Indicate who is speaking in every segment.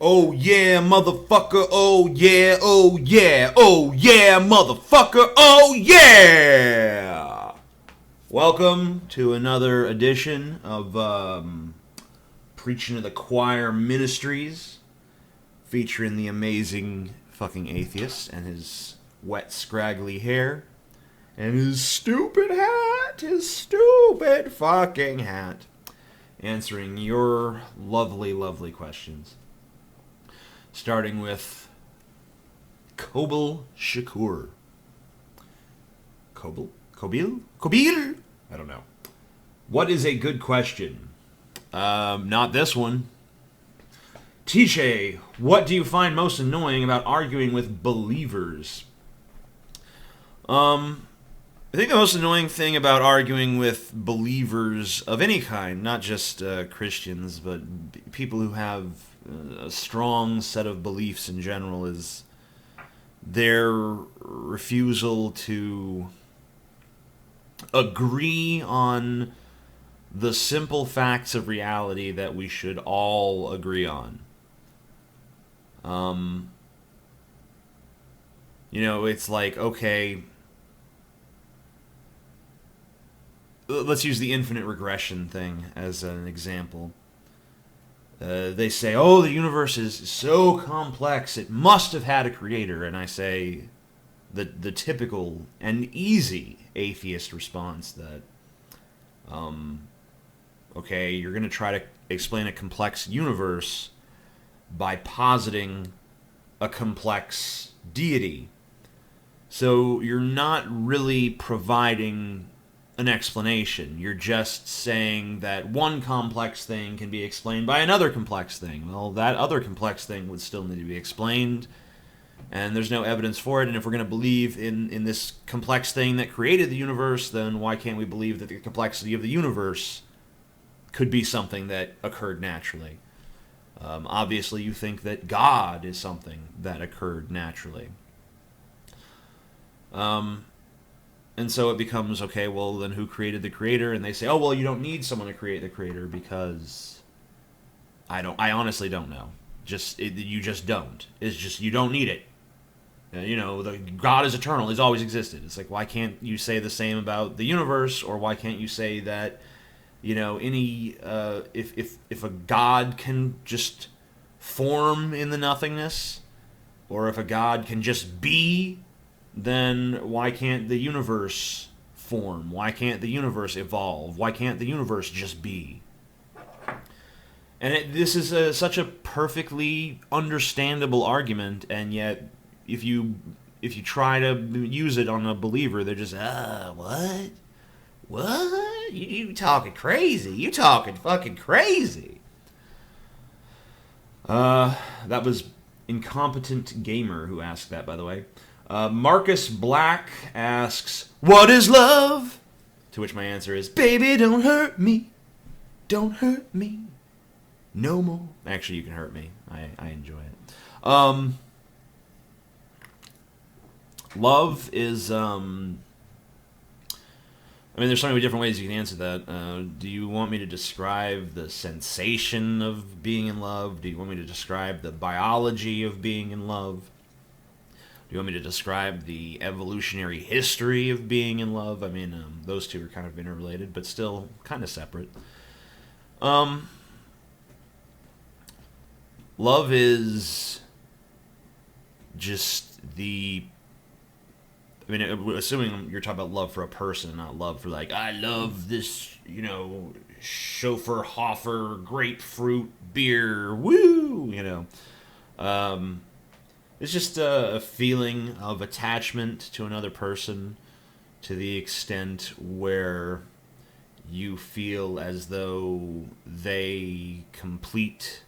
Speaker 1: Oh yeah, motherfucker. Oh yeah, oh yeah, oh yeah, motherfucker. Oh yeah. Welcome to another edition of Preaching to the Choir Ministries, featuring the amazing fucking atheist and his wet, scraggly hair and his stupid hat, his stupid fucking hat, answering your lovely, lovely questions. Starting with Kobil Shakur. Kobil? Kobil? Kobil? I don't know. What is a good question? Not this one. Tiche, what do you find most annoying about arguing with believers? I think the most annoying thing about arguing with believers of any kind, not just Christians, but people who have a strong set of beliefs in general, is their refusal to agree on the simple facts of reality that we should all agree on. It's like, okay, let's use the infinite regression thing as an example. They say, oh, the universe is so complex, it must have had a creator. And I say, the typical and easy atheist response that, okay, you're going to try to explain a complex universe by positing a complex deity. So you're not really providing an explanation. You're just saying that one complex thing can be explained by another complex thing. Well, that other complex thing would still need to be explained, and there's no evidence for it. And if we're going to believe in this complex thing that created the universe, then why can't we believe that the complexity of the universe could be something that occurred naturally? Obviously, you think that God is something that occurred naturally. And so it becomes, okay, well, then who created the creator? And they say, oh, well, you don't need someone to create the creator because I honestly don't know. You just don't. It's just, you don't need it. The God is eternal. He's always existed. It's like, why can't you say the same about the universe? Or why can't you say that, if a God can just form in the nothingness, or if a God can just be, then why can't the universe form? Why can't the universe evolve? Why can't the universe just be? And this is such a perfectly understandable argument, and yet if you try to use it on a believer, they're just, what? What? You talking crazy? You talking fucking crazy? That was Incompetent Gamer who asked that, by the way. Marcus Black asks, what is love? To which my answer is, baby, don't hurt me. Don't hurt me. No more. Actually, you can hurt me. I enjoy it. Love is, there's so many different ways you can answer that. Do you want me to describe the sensation of being in love? Do you want me to describe the biology of being in love? Do you want me to describe the evolutionary history of being in love? Those two are kind of interrelated, but still kind of separate. Love is just assuming you're talking about love for a person, not love for, like, I love this, Schoefferhofer grapefruit beer, woo, It's just a feeling of attachment to another person to the extent where you feel as though they complete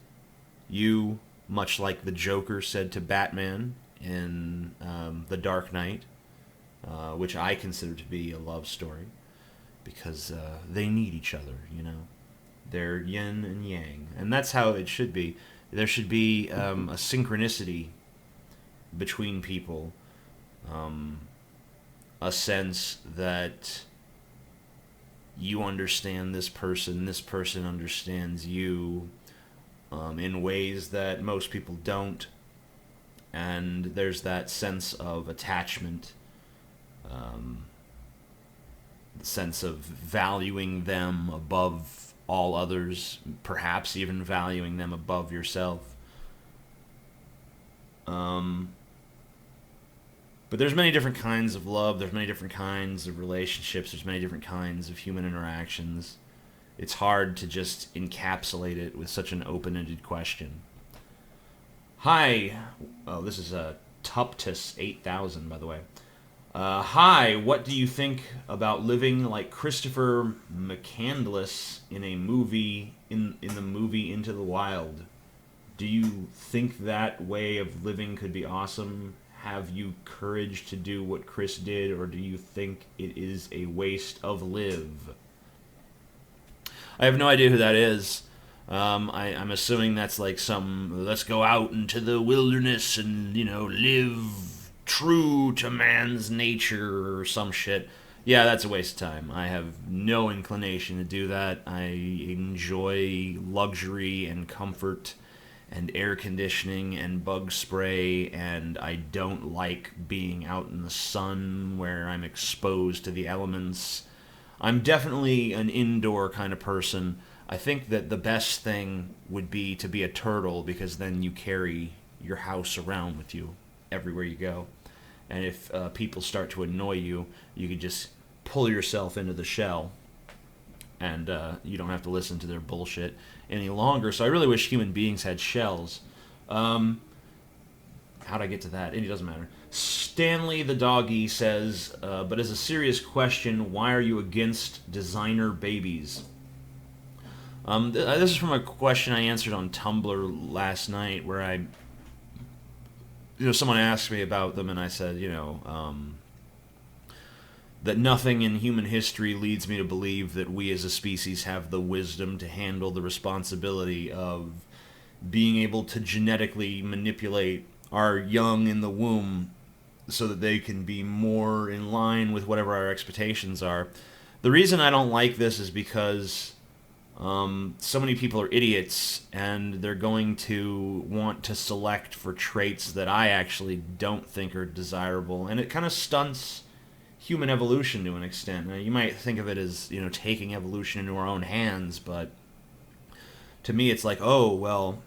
Speaker 1: you, much like the Joker said to Batman in The Dark Knight, which I consider to be a love story, because they need each other, They're yin and yang, and that's how it should be. There should be a synchronicity between people, a sense that you understand this person understands you, in ways that most people don't. And there's that sense of attachment, the sense of valuing them above all others, perhaps even valuing them above yourself. But there's many different kinds of love, there's many different kinds of relationships, there's many different kinds of human interactions. It's hard to just encapsulate it with such an open-ended question. Hi, oh, this is Tuptus 8000, by the way. Hi, what do you think about living like Christopher McCandless in a movie, in the movie Into the Wild? Do you think that way of living could be awesome? Have you courage to do what Chris did, or do you think it is a waste of live? I have no idea who that is. I'm assuming that's like some, let's go out into the wilderness and, live true to man's nature or some shit. Yeah, that's a waste of time. I have no inclination to do that. I enjoy luxury and comfort and air conditioning and bug spray, and I don't like being out in the sun where I'm exposed to the elements. I'm definitely an indoor kind of person. I think that the best thing would be to be a turtle, because then you carry your house around with you everywhere you go. And if people start to annoy you, you could just pull yourself into the shell, and you don't have to listen to their bullshit any longer. So I really wish human beings had shells. How'd I get to that? It doesn't matter. Stanley the doggy says, but as a serious question, why are you against designer babies? This is from a question I answered on Tumblr last night, where someone asked me about them, and I said, that nothing in human history leads me to believe that we as a species have the wisdom to handle the responsibility of being able to genetically manipulate our young in the womb so that they can be more in line with whatever our expectations are. The reason I don't like this is because so many people are idiots, and they're going to want to select for traits that I actually don't think are desirable, and it kind of stunts human evolution to an extent. Now, you might think of it as, taking evolution into our own hands, but to me it's like, oh, well,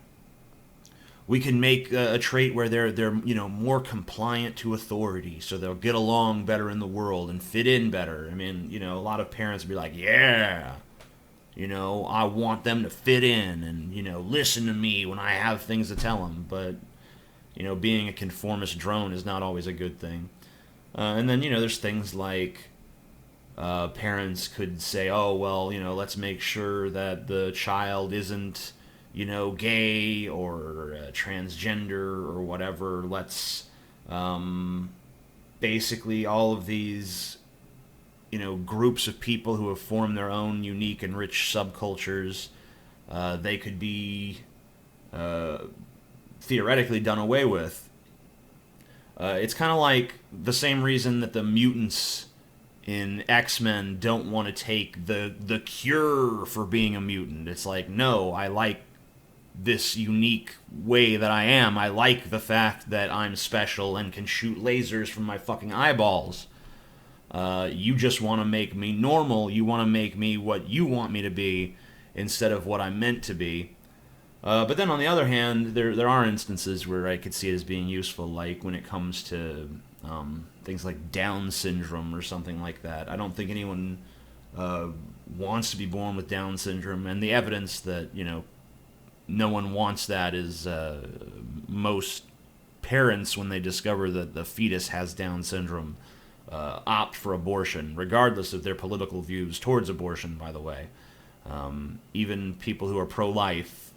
Speaker 1: we can make a trait where they're more compliant to authority, so they'll get along better in the world and fit in better. I mean, a lot of parents would be like, yeah, I want them to fit in and, listen to me when I have things to tell them. But, being a conformist drone is not always a good thing. And then, there's things like parents could say, oh, well, let's make sure that the child isn't, gay or transgender or whatever. Let's basically all of these, groups of people who have formed their own unique and rich subcultures, they could be theoretically done away with. It's kind of like the same reason that the mutants in X-Men don't want to take the cure for being a mutant. It's like, no, I like this unique way that I am. I like the fact that I'm special and can shoot lasers from my fucking eyeballs. You just want to make me normal. You want to make me what you want me to be instead of what I'm meant to be. But then on the other hand, there are instances where I could see it as being useful, like when it comes to things like Down syndrome or something like that. I don't think anyone wants to be born with Down syndrome, and the evidence that, no one wants that is most parents, when they discover that the fetus has Down syndrome, opt for abortion, regardless of their political views towards abortion, by the way. Even people who are pro-life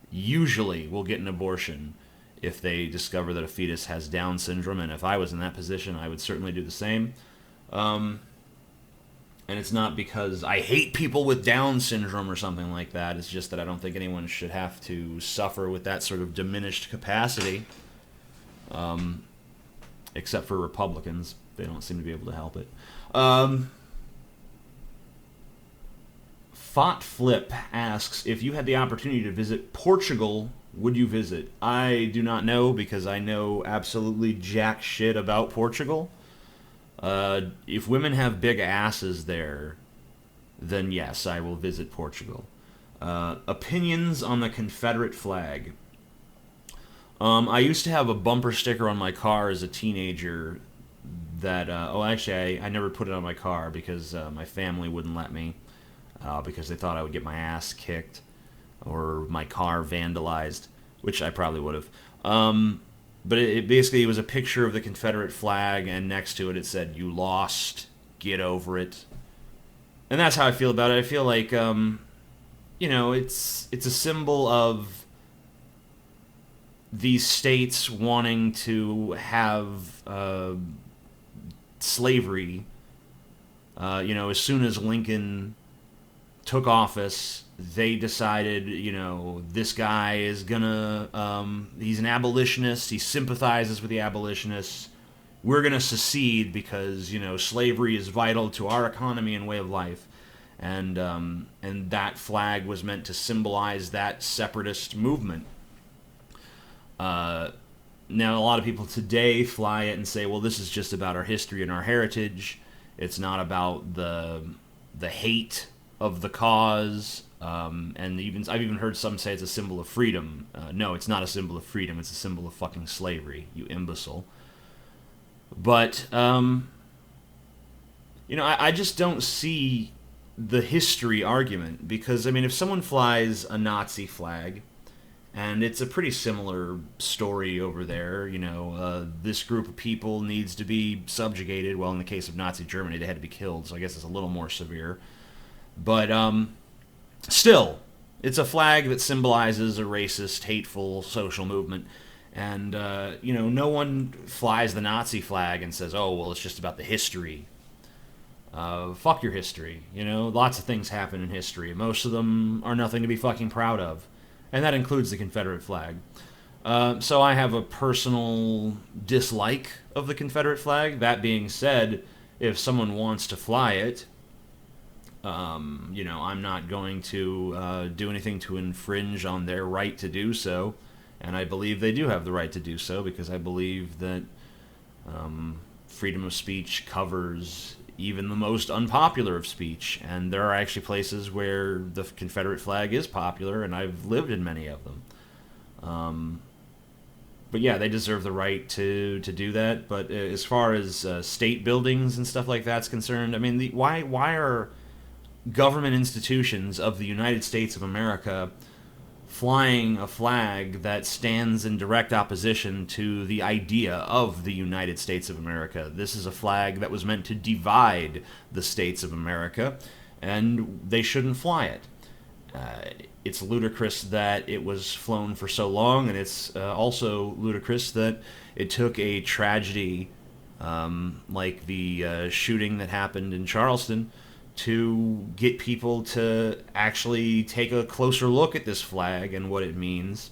Speaker 1: usually will get an abortion if they discover that a fetus has Down syndrome, and if I was in that position, I would certainly do the same. And it's not because I hate people with Down syndrome or something like that. It's just that I don't think anyone should have to suffer with that sort of diminished capacity, except for Republicans. They don't seem to be able to help it. Fought Flip asks, if you had the opportunity to visit Portugal, would you visit? I do not know because I know absolutely jack shit about Portugal. If women have big asses there, then yes, I will visit Portugal. Opinions on the Confederate flag. I used to have a bumper sticker on my car as a teenager that, I never put it on my car because my family wouldn't let me, because they thought I would get my ass kicked or my car vandalized, which I probably would have. But it basically was a picture of the Confederate flag, and next to it said, "You lost, get over it." And that's how I feel about it. I feel like, it's a symbol of these states wanting to have slavery. As soon as Lincoln took office, they decided, this guy is he's an abolitionist, he sympathizes with the abolitionists, we're gonna secede because, slavery is vital to our economy and way of life. And that flag was meant to symbolize that separatist movement. Now, a lot of people today fly it and say, well, this is just about our history and our heritage. It's not about the hate of the cause. And I've even heard some say it's a symbol of freedom. No, it's not a symbol of freedom. It's a symbol of fucking slavery, you imbecile. But, I just don't see the history argument. Because, if someone flies a Nazi flag, and it's a pretty similar story over there, this group of people needs to be subjugated. Well, in the case of Nazi Germany, they had to be killed, so I guess it's a little more severe. But, still, it's a flag that symbolizes a racist, hateful social movement. And, no one flies the Nazi flag and says, oh, well, it's just about the history. Fuck your history. Lots of things happen in history. Most of them are nothing to be fucking proud of. And that includes the Confederate flag. So I have a personal dislike of the Confederate flag. That being said, if someone wants to fly it, I'm not going to do anything to infringe on their right to do so. And I believe they do have the right to do so because I believe that freedom of speech covers even the most unpopular of speech. And there are actually places where the Confederate flag is popular, and I've lived in many of them. But yeah, they deserve the right to do that. But as far as state buildings and stuff like that's concerned, why are government institutions of the United States of America flying a flag that stands in direct opposition to the idea of the United States of America? This is a flag that was meant to divide the states of America, and they shouldn't fly it. It's ludicrous that it was flown for so long, and it's also ludicrous that it took a tragedy like the shooting that happened in Charleston to get people to actually take a closer look at this flag and what it means.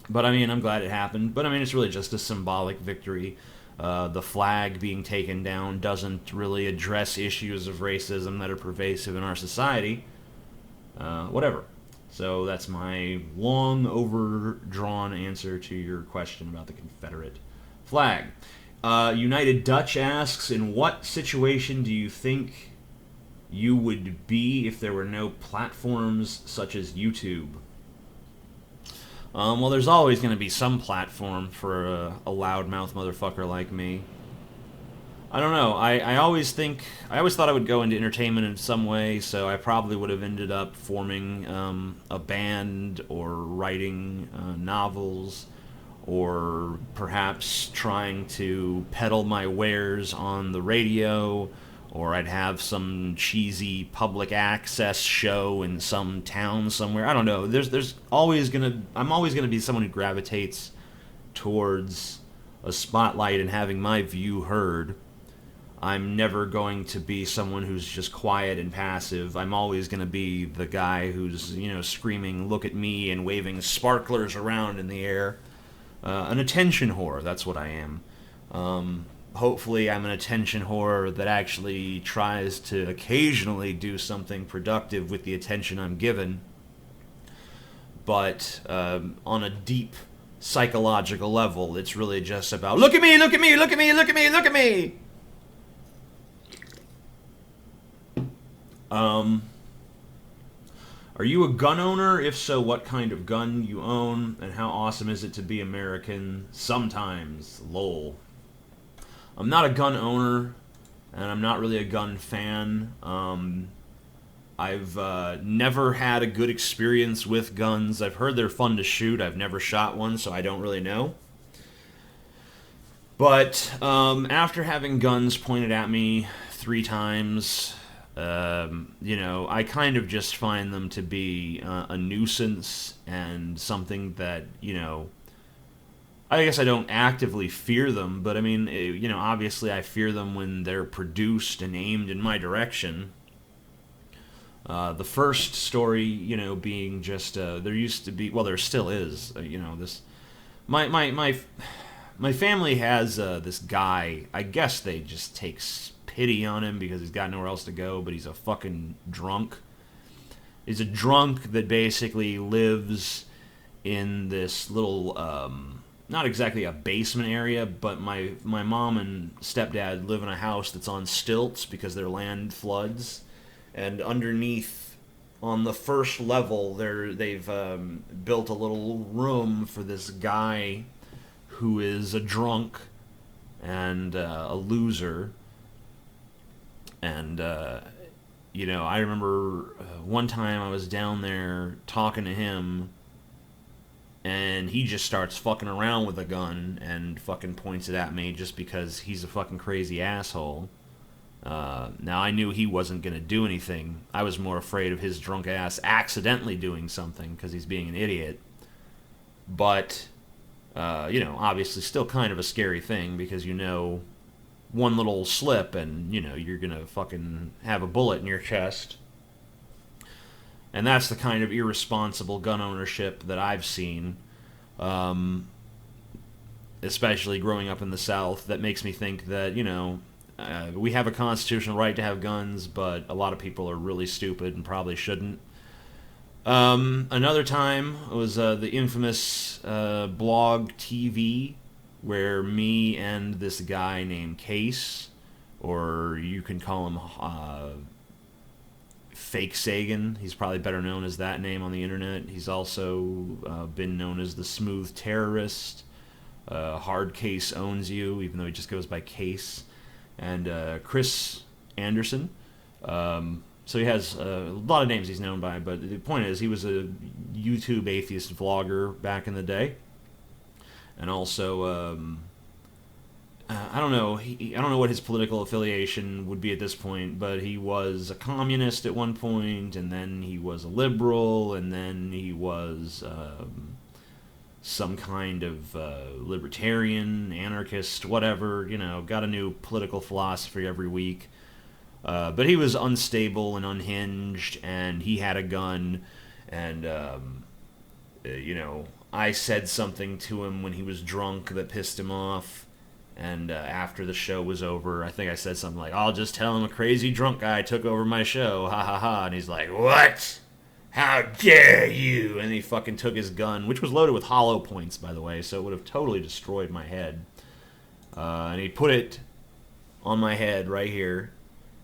Speaker 1: But I'm glad it happened. But it's really just a symbolic victory. The flag being taken down doesn't really address issues of racism that are pervasive in our society. Whatever. So that's my long overdrawn answer to your question about the Confederate flag. United Dutch asks, in what situation do you think you would be if there were no platforms such as YouTube? Well, there's always going to be some platform for a loudmouth motherfucker like me. I don't know. I always thought I would go into entertainment in some way, so I probably would have ended up forming a band or writing novels, or perhaps trying to peddle my wares on the radio, or I'd have some cheesy public access show in some town somewhere. I don't know. I'm always gonna be someone who gravitates towards a spotlight and having my view heard. I'm never going to be someone who's just quiet and passive. I'm always gonna be the guy who's, screaming, "Look at me," and waving sparklers around in the air. An attention whore. That's what I am. hopefully I'm an attention whore that actually tries to occasionally do something productive with the attention I'm given. But on a deep psychological level, it's really just about, look at me, look at me, look at me, look at me, look at me. Are you a gun owner? If so, what kind of gun you own, and how awesome is it to be American? Sometimes, lol. I'm not a gun owner, and I'm not really a gun fan. I've never had a good experience with guns. I've heard they're fun to shoot. I've never shot one, so I don't really know. But after having guns pointed at me 3 times, I kind of just find them to be a nuisance and something that, I guess I don't actively fear them, but I mean, obviously I fear them when they're produced and aimed in my direction. The first story, being just there used to be, well, there still is, this my family has this guy. I guess they just take pity on him because he's got nowhere else to go, but he's a fucking drunk. He's a drunk that basically lives in this little, not exactly a basement area, but my mom and stepdad live in a house that's on stilts because their land floods. And underneath, on the first level, they've built a little room for this guy who is a drunk and a loser. And, I remember one time I was down there talking to him, and he just starts fucking around with a gun and fucking points it at me just because he's a fucking crazy asshole. Now, I knew he wasn't going to do anything. I was more afraid of his drunk ass accidentally doing something because he's being an idiot. But, obviously still kind of a scary thing because one little slip and, you're going to fucking have a bullet in your chest. And that's the kind of irresponsible gun ownership that I've seen, especially growing up in the South, that makes me think that, we have a constitutional right to have guns, but a lot of people are really stupid and probably shouldn't. Another time was the infamous Blog TV, where me and this guy named Case, or you can call him Fake Sagan. He's probably better known as that name on the internet. He's also been known as the Smooth Terrorist. Hard Case Owns You, even though he just goes by Case. And Chris Anderson. So he has a lot of names he's known by, but the point is he was a YouTube atheist vlogger back in the day. And also, I don't know. I don't know what his political affiliation would be at this point, but he was a communist at one point, and then he was a liberal, and then he was some kind of libertarian, anarchist, whatever. Got a new political philosophy every week. But he was unstable and unhinged, and he had a gun, and I said something to him when he was drunk that pissed him off, and after the show was over, I think I said something like, I'll just tell him a crazy drunk guy took over my show, ha ha ha, and he's like, what? How dare you? And he fucking took his gun, which was loaded with hollow points, by the way, so it would have totally destroyed my head, and he put it on my head right here,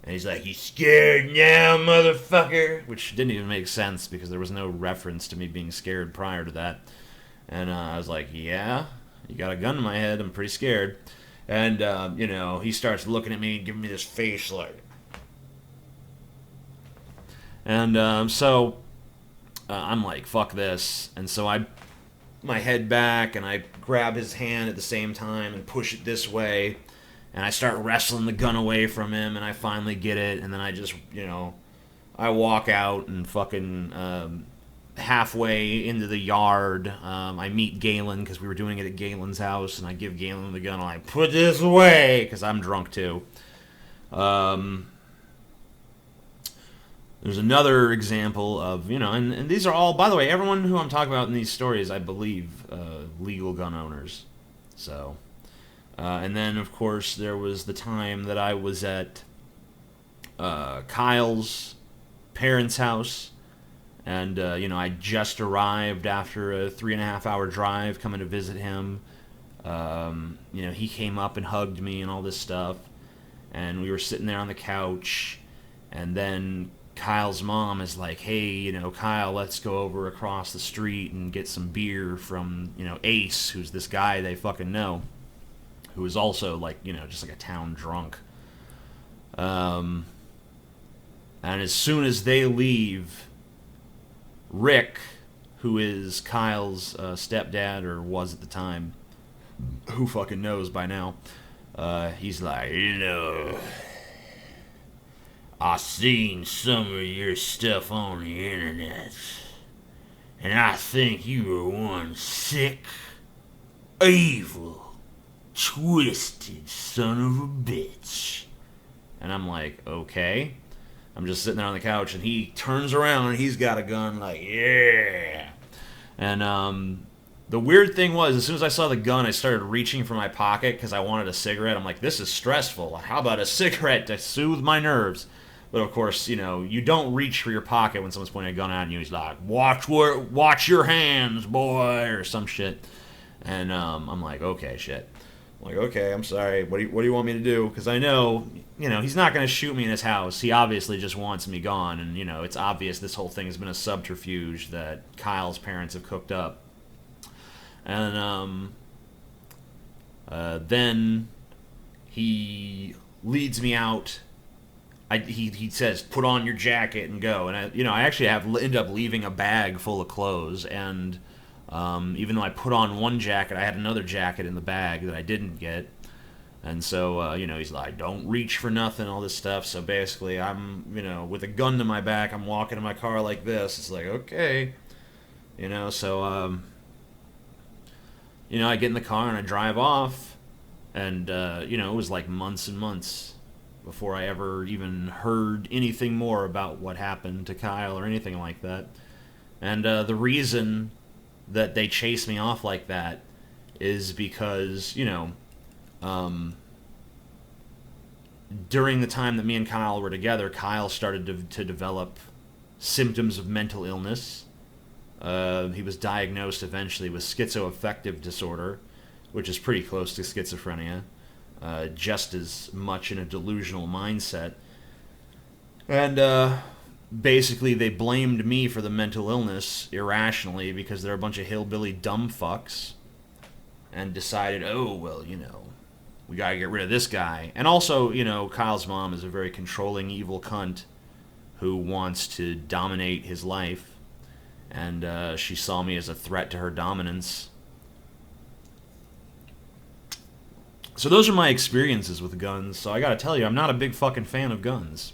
Speaker 1: and he's like, you scared now, motherfucker? Which didn't even make sense, because there was no reference to me being scared prior to that. And I was like, yeah, you got a gun in my head, I'm pretty scared. And, he starts looking at me and giving me this face like... And so I'm like, fuck this. And so I my head back, and I grab his hand at the same time and push it this way. And I start wrestling the gun away from him, and I finally get it. And then I just, I walk out and fucking... halfway into the yard, I meet Galen, because we were doing it at Galen's house, and I give Galen the gun, and I put this away, because I'm drunk too. There's another example of, and these are all, by the way, everyone who I'm talking about in these stories, I believe, legal gun owners. So, And then, of course, there was the time that I was at Kyle's parents' house. And, I just arrived after a 3.5 hour drive coming to visit him. He came up and hugged me and all this stuff. And we were sitting there on the couch. And then Kyle's mom is like, hey, Kyle, let's go over across the street and get some beer from, Ace, who's this guy they fucking know, who is also like, just like a town drunk. And as soon as they leave, Rick, who is Kyle's stepdad, or was at the time, who fucking knows by now, he's like, I seen some of your stuff on the internet, and I think you are one sick, evil, twisted son of a bitch. And I'm like, okay. I'm just sitting there on the couch, and he turns around, and he's got a gun, like, yeah. And the weird thing was, as soon as I saw the gun, I started reaching for my pocket because I wanted a cigarette. I'm like, this is stressful. How about a cigarette to soothe my nerves? But of course, you don't reach for your pocket when someone's pointing a gun at you. He's like, watch your hands, boy, or some shit. And I'm like, okay, shit. I'm like, okay, I'm sorry. What do you want me to do? Because I know, he's not going to shoot me in his house. He obviously just wants me gone. And, it's obvious this whole thing has been a subterfuge that Kyle's parents have cooked up. And then he leads me out. He says, put on your jacket and go. And I actually end up leaving a bag full of clothes. And even though I put on one jacket, I had another jacket in the bag that I didn't get. And so, he's like, don't reach for nothing, all this stuff. So basically, I'm, with a gun to my back, I'm walking in my car like this. It's like, okay. So, I get in the car and I drive off. And, it was like months and months before I ever even heard anything more about what happened to Kyle or anything like that. And the reason that they chase me off like that is because, during the time that me and Kyle were together, Kyle started to develop symptoms of mental illness. He was diagnosed eventually with schizoaffective disorder, which is pretty close to schizophrenia, just as much in a delusional mindset. And basically they blamed me for the mental illness irrationally because they're a bunch of hillbilly dumb fucks, and decided, oh, well, we gotta get rid of this guy. And also, Kyle's mom is a very controlling, evil cunt who wants to dominate his life, and she saw me as a threat to her dominance. So those are my experiences with guns. So I gotta tell you, I'm not a big fucking fan of guns.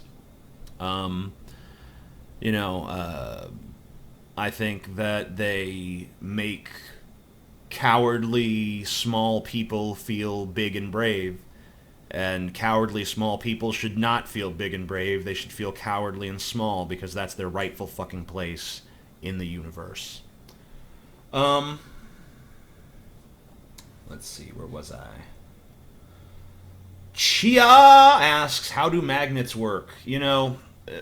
Speaker 1: I think that they make cowardly small people feel big and brave, and cowardly small people should not feel big and brave. They should feel cowardly and small because that's their rightful fucking place in the universe. Let's see, where was I? Chia asks, how do magnets work?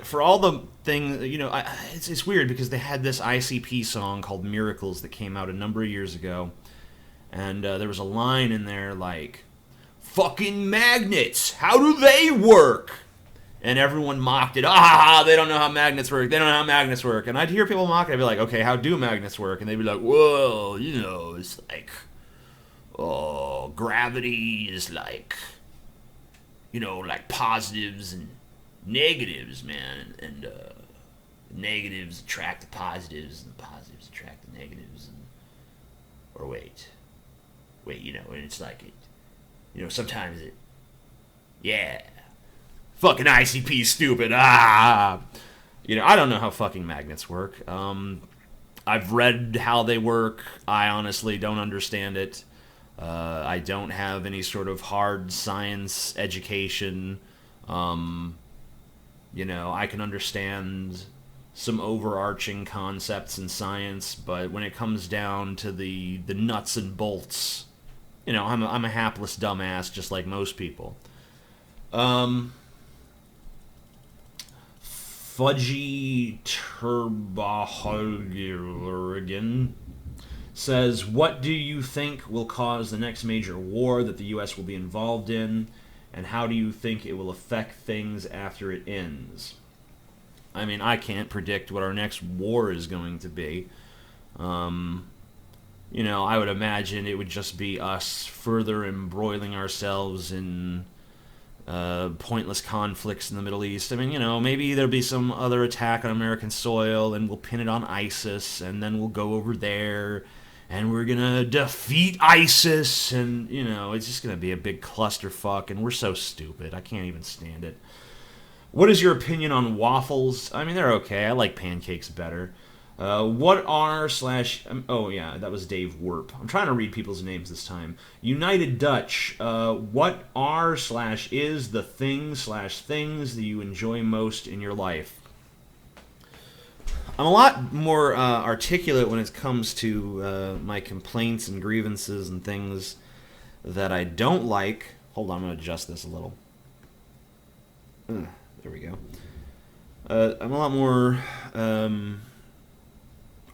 Speaker 1: For all the things, it's weird because they had this ICP song called Miracles that came out a number of years ago. And there was a line in there like, fucking magnets, how do they work? And everyone mocked it. They don't know how magnets work. They don't know how magnets work. And I'd hear people mock it. I'd be like, okay, how do magnets work? And they'd be like, well, it's like, gravity is like, like positives and negatives, man. And negatives attract the positives, and the positives attract the negatives. Or wait, and it's like, sometimes it, yeah. Fucking ICP stupid. I don't know how fucking magnets work. I've read how they work. I honestly don't understand it. I don't have any sort of hard science education. I can understand some overarching concepts in science, but when it comes down to the nuts and bolts I'm a hapless dumbass just like most people. Um, Fudgy Turboholigan says, what do you think will cause the next major war that the U.S. will be involved in, and how do you think it will affect things after it ends? I mean, I can't predict what our next war is going to be. Um, I would imagine it would just be us further embroiling ourselves in pointless conflicts in the Middle East. I mean, maybe there'll be some other attack on American soil, and we'll pin it on ISIS, and then we'll go over there, and we're gonna defeat ISIS, and it's just gonna be a big clusterfuck, and we're so stupid. I can't even stand it. What is your opinion on waffles? I mean, they're okay. I like pancakes better. What are slash... oh, yeah, that was Dave Werp. I'm trying to read people's names this time. United Dutch. What are slash is the thing slash things that you enjoy most in your life? I'm a lot more articulate when it comes to my complaints and grievances and things that I don't like. Hold on, I'm going to adjust this a little. There we go. I'm a lot more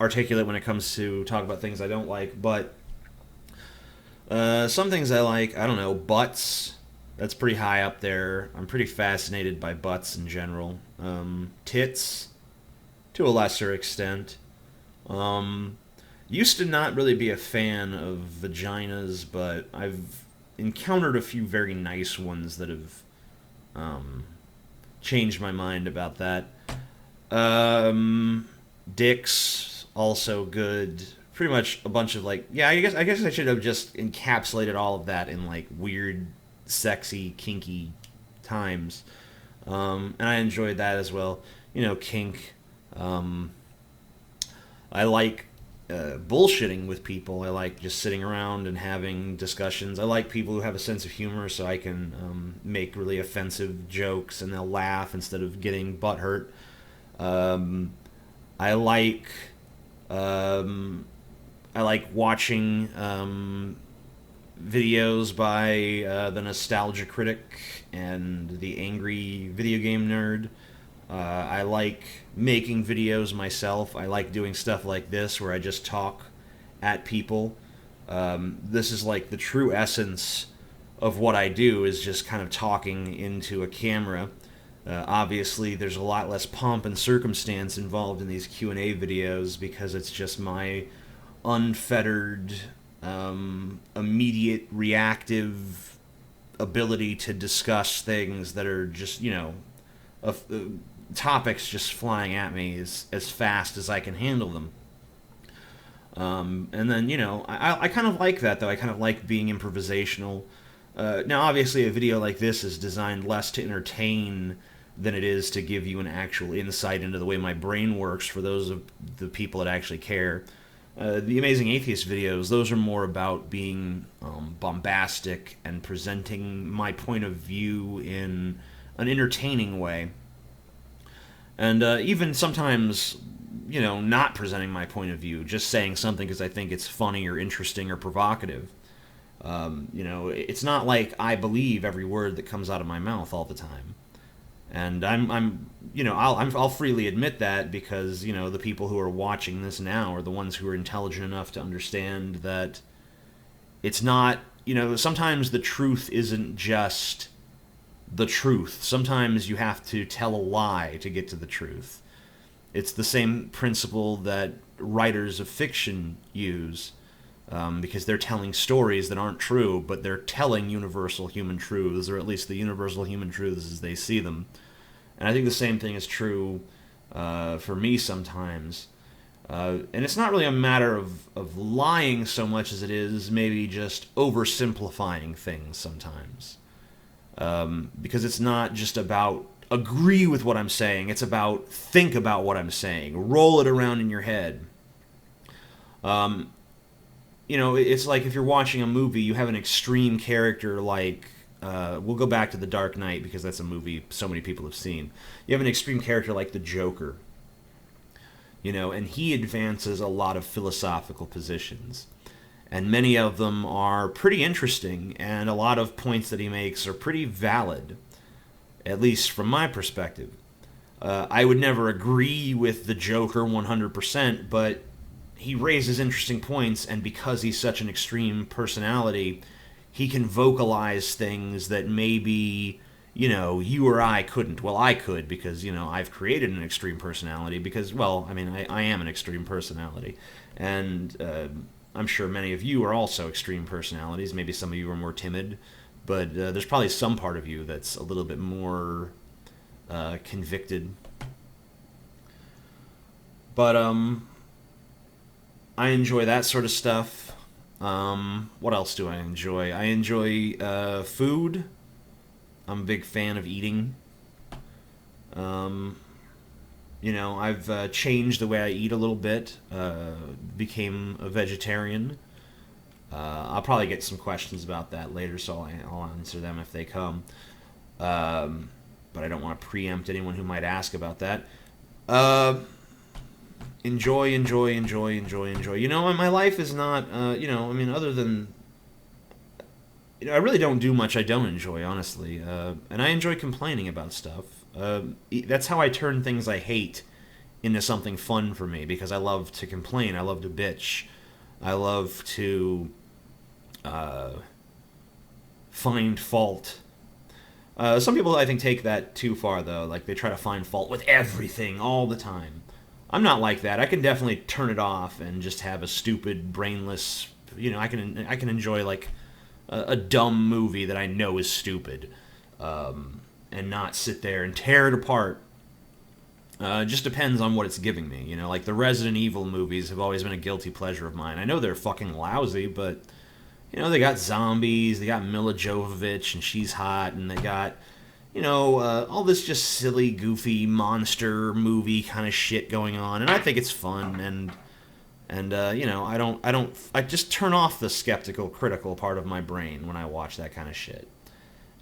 Speaker 1: articulate when it comes to talk about things I don't like, but some things I like, I don't know, butts. That's pretty high up there. I'm pretty fascinated by butts in general. Tits, to a lesser extent. Used to not really be a fan of vaginas, but I've encountered a few very nice ones that have changed my mind about that. Dicks, also good. Pretty much a bunch of I guess I should have just encapsulated all of that in weird, sexy, kinky times. And I enjoyed that as well. Kink. I like bullshitting with people. I like just sitting around and having discussions. I like people who have a sense of humor, so I can make really offensive jokes and they'll laugh instead of getting butthurt. I like watching videos by the Nostalgia Critic and the Angry Video Game Nerd. I like making videos myself. I like doing stuff like this where I just talk at people. This is the true essence of what I do, is just kind of talking into a camera. Obviously, there's a lot less pomp and circumstance involved in these Q&A videos because it's just my unfettered, immediate, reactive ability to discuss things that are just, topics just flying at me as fast as I can handle them. And then, I kind of like that, though. I kind of like being improvisational. Now, obviously, a video like this is designed less to entertain than it is to give you an actual insight into the way my brain works for those of the people that actually care. The Amazing Atheist videos, those are more about being bombastic and presenting my point of view in an entertaining way. And even sometimes, not presenting my point of view, just saying something because I think it's funny or interesting or provocative. It's not like I believe every word that comes out of my mouth all the time. And I'll freely admit that because, the people who are watching this now are the ones who are intelligent enough to understand that it's not, sometimes the truth isn't just the truth. Sometimes you have to tell a lie to get to the truth. It's the same principle that writers of fiction use, because they're telling stories that aren't true, but they're telling universal human truths, or at least the universal human truths as they see them. And I think the same thing is true for me sometimes. And it's not really a matter of lying so much as it is maybe just oversimplifying things sometimes. Because it's not just about agree with what I'm saying, it's about think about what I'm saying, roll it around in your head. It's like if you're watching a movie, you have an extreme character we'll go back to The Dark Knight because that's a movie so many people have seen. You have an extreme character like the Joker, and he advances a lot of philosophical positions. and many of them are pretty interesting, and a lot of points that he makes are pretty valid, at least from my perspective. I would never agree with the Joker 100%, but he raises interesting points, and because he's such an extreme personality, he can vocalize things that maybe, you or I couldn't. Well, I could because, I've created an extreme personality because, well, I mean, I am an extreme personality. And I'm sure many of you are also extreme personalities. Maybe some of you are more timid, but there's probably some part of you that's a little bit more convicted. But I enjoy that sort of stuff. What else do I enjoy? I enjoy food. I'm a big fan of eating. I've changed the way I eat a little bit. Became a vegetarian. I'll probably get some questions about that later, so I'll answer them if they come. But I don't want to preempt anyone who might ask about that. Enjoy. My life is not, other than, I really don't do much I don't enjoy, honestly. And I enjoy complaining about stuff. That's how I turn things I hate into something fun for me, because I love to complain. I love to bitch. I love to find fault. Some people, I think, take that too far, though. Like, they try to find fault with everything all the time. I'm not like that. I can definitely turn it off and just have a stupid, brainless. I can enjoy like a dumb movie that I know is stupid, and not sit there and tear it apart. It just depends on what it's giving me. Like the Resident Evil movies have always been a guilty pleasure of mine. I know they're fucking lousy, but they got zombies, they got Mila Jovovich, and she's hot, and they got all this just silly, goofy monster movie kind of shit going on, and I think it's fun, and I just turn off the skeptical, critical part of my brain when I watch that kind of shit.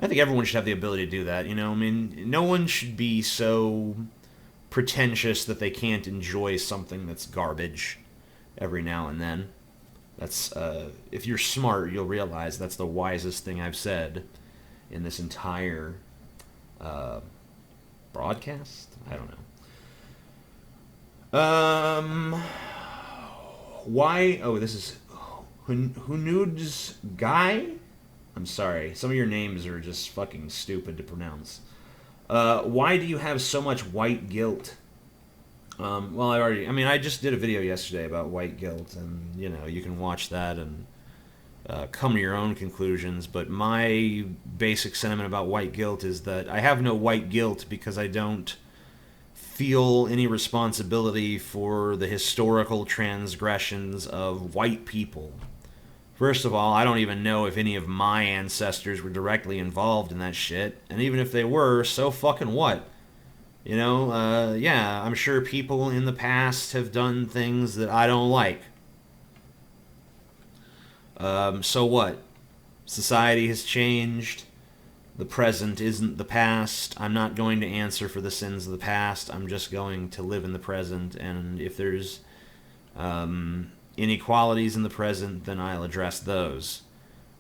Speaker 1: I think everyone should have the ability to do that. No one should be so pretentious that they can't enjoy something that's garbage every now and then. That's if you're smart, you'll realize that's the wisest thing I've said in this entire broadcast? I don't know. Why? Oh, this is Hunud's Guy? I'm sorry. Some of your names are just fucking stupid to pronounce. Why do you have so much white guilt? Well, I just did a video yesterday about white guilt, and, you can watch that and come to your own conclusions, but my basic sentiment about white guilt is that I have no white guilt because I don't feel any responsibility for the historical transgressions of white people. First of all, I don't even know if any of my ancestors were directly involved in that shit, and even if they were, so fucking what? Yeah, I'm sure people in the past have done things that I don't like. So what? Society has changed. The present isn't the past. I'm not going to answer for the sins of the past. I'm just going to live in the present. And if there's inequalities in the present, then I'll address those.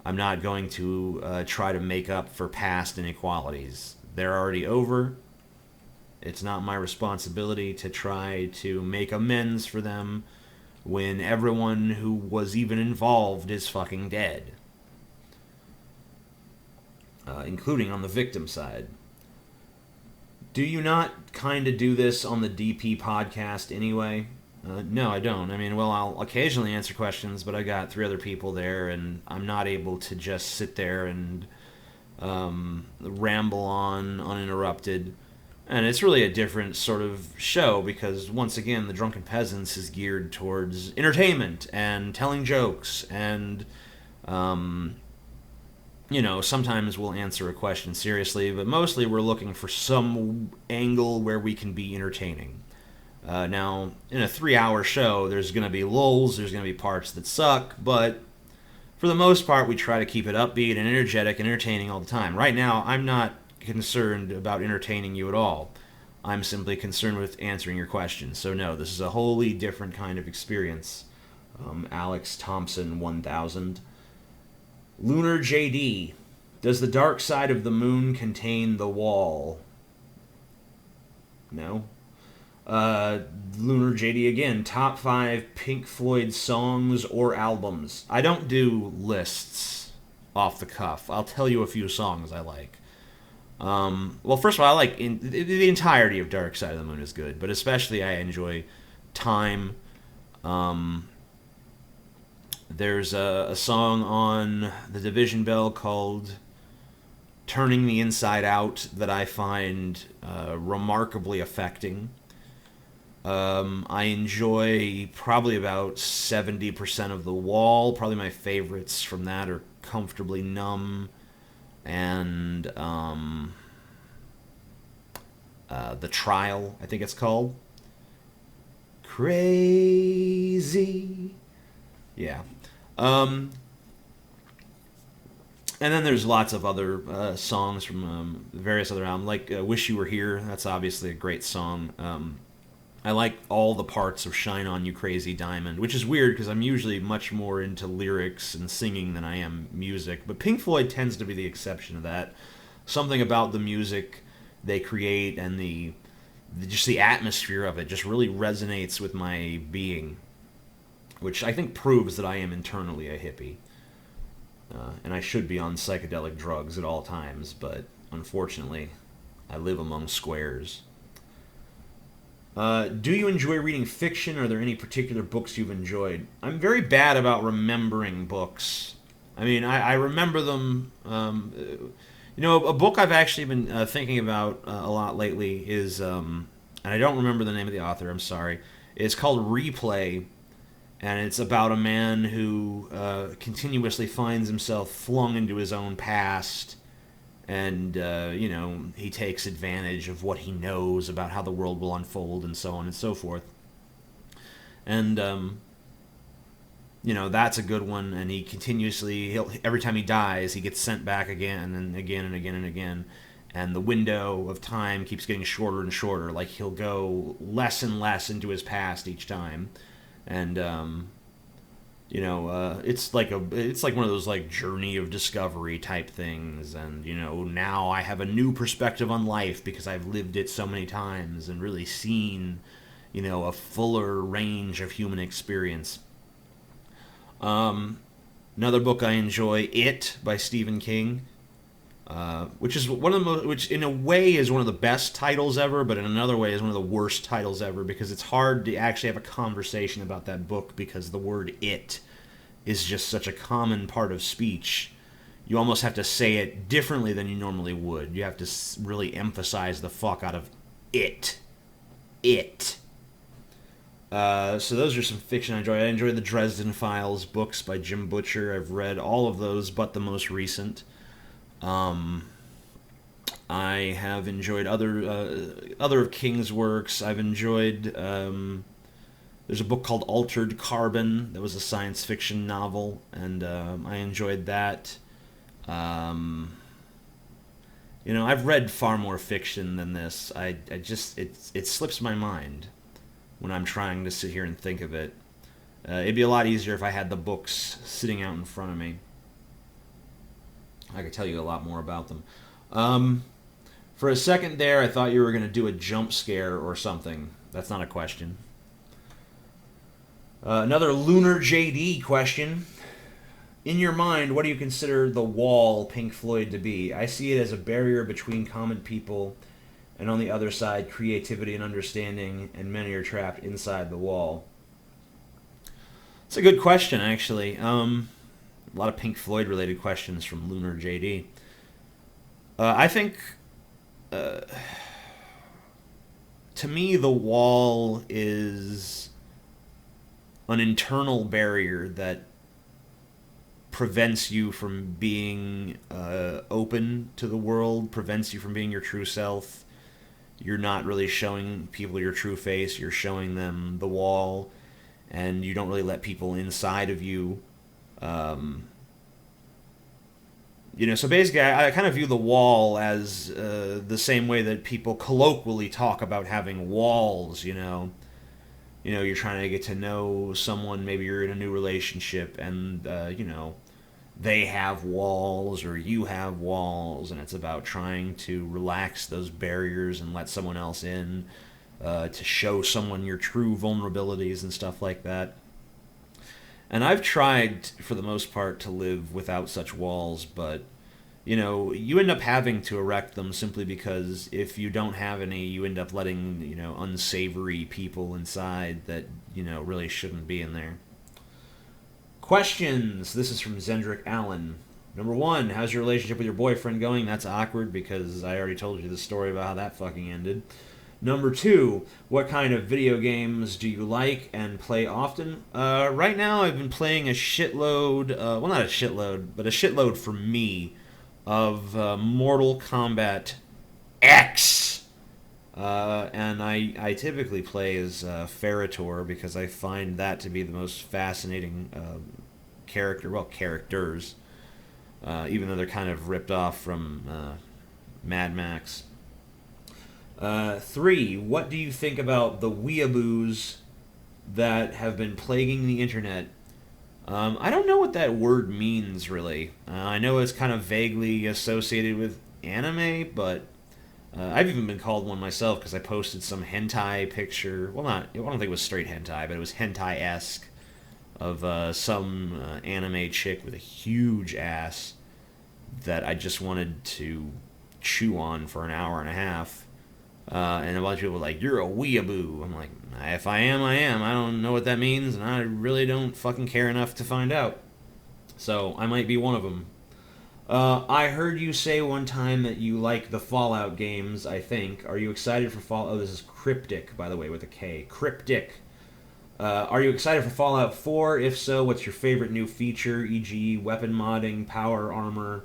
Speaker 1: I'm not going to try to make up for past inequalities. They're already over. It's not my responsibility to try to make amends for them when everyone who was even involved is fucking dead. Including on the victim side. Do you not kind of do this on the DP podcast anyway? No, I don't. I'll occasionally answer questions, but I got 3 other people there, and I'm not able to just sit there and ramble on uninterrupted. And it's really a different sort of show because, once again, The Drunken Peasants is geared towards entertainment and telling jokes. And, sometimes we'll answer a question seriously, but mostly we're looking for some angle where we can be entertaining. Now, in a 3-hour show, there's going to be lulls, there's going to be parts that suck, but for the most part, we try to keep it upbeat and energetic and entertaining all the time. Right now, I'm not concerned about entertaining you at all. I'm simply concerned with answering your questions. So no, this is a wholly different kind of experience Alex Thompson 1000. Lunar JD. Does the dark side of the moon contain the wall? No. Lunar JD again. Top 5 Pink Floyd songs or albums. I don't do lists off the cuff. I'll tell you a few songs I like. Well, first of all, I like the entirety of Dark Side of the Moon is good, but especially I enjoy Time. There's a song on the Division Bell called Turning the Inside Out that I find remarkably affecting. I enjoy probably about 70% of The Wall. Probably my favorites from that are Comfortably Numb and The Trial, I think it's called. Crazy. Yeah. And then there's lots of other songs from various other albums, like Wish You Were Here. That's obviously a great song. I like all the parts of Shine On You Crazy Diamond, which is weird because I'm usually much more into lyrics and singing than I am music. But Pink Floyd tends to be the exception to that. Something about the music they create and just the atmosphere of it just really resonates with my being, which I think proves that I am internally a hippie. And I should be on psychedelic drugs at all times, but unfortunately, I live among squares. Do you enjoy reading fiction? Are there any particular books you've enjoyed? I'm very bad about remembering books. I mean, I remember them. A book I've actually been thinking about a lot lately is, and I don't remember the name of the author, I'm sorry. It's called Replay, and it's about a man who continuously finds himself flung into his own past, and he takes advantage of what he knows about how the world will unfold and so on and so forth. And that's a good one, and he continuously, every time he dies, he gets sent back again and again and again and again, and the window of time keeps getting shorter and shorter. Like, he'll go less and less into his past each time. And it's like one of those like journey of discovery type things, and now I have a new perspective on life because I've lived it so many times and really seen a fuller range of human experience. Another book I enjoy, It by Stephen King, which is which in a way is one of the best titles ever, but in another way is one of the worst titles ever, because it's hard to actually have a conversation about that book because the word "it" is just such a common part of speech. You almost have to say it differently than you normally would. You have to really emphasize the fuck out of it. So those are some fiction I enjoy. I enjoy the Dresden Files books by Jim Butcher. I've read all of those but the most recent. I have enjoyed other of King's works. I've enjoyed. There's a book called Altered Carbon that was a science fiction novel, and I enjoyed that. I've read far more fiction than this. It slips my mind when I'm trying to sit here and think of it. It'd be a lot easier if I had the books sitting out in front of me. I could tell you a lot more about them. For a second there, I thought you were going to do a jump scare or something. That's not a question. Another Lunar JD question. In your mind, what do you consider the wall Pink Floyd to be? I see it as a barrier between common people, and on the other side, creativity and understanding, and many are trapped inside the wall. It's a good question, actually. A lot of Pink Floyd-related questions from Lunar JD. I think, to me, the wall is an internal barrier that prevents you from being open to the world, prevents you from being your true self. You're not really showing people your true face. You're showing them the wall, and you don't really let people inside of you. So basically, I kind of view the wall as the same way that people colloquially talk about having walls, you're trying to get to know someone, maybe you're in a new relationship, and they have walls or you have walls, and it's about trying to relax those barriers and let someone else in, to show someone your true vulnerabilities and stuff like that. And I've tried, for the most part, to live without such walls, but you end up having to erect them simply because if you don't have any, you end up letting, unsavory people inside that, really shouldn't be in there. Questions. This is from Zendrick Allen. Number one, how's your relationship with your boyfriend going? That's awkward because I already told you the story about how that fucking ended. Number two, what kind of video games do you like and play often? Right now, I've been playing a shitload, well, not a shitload, but a shitload for me of Mortal Kombat X. And I typically play as Ferritor because I find that to be the most fascinating characters, even though they're kind of ripped off from Mad Max. 3, what do you think about the weeaboos that have been plaguing the internet? I don't know what that word means, really. I know it's kind of vaguely associated with anime, but I've even been called one myself because I posted some hentai picture. Well, I don't think it was straight hentai, but it was hentai-esque of some anime chick with a huge ass that I just wanted to chew on for an hour and a half. And a bunch of people were like, you're a weeaboo. I'm like, if I am, I am. I don't know what that means, and I really don't fucking care enough to find out. So, I might be one of them. I heard you say one time that you like the Fallout games, I think. Are you excited for Fallout? Oh, this is Cryptic, by the way, with a K. Cryptic. Are you excited for Fallout 4? If so, what's your favorite new feature, e.g. weapon modding, power armor,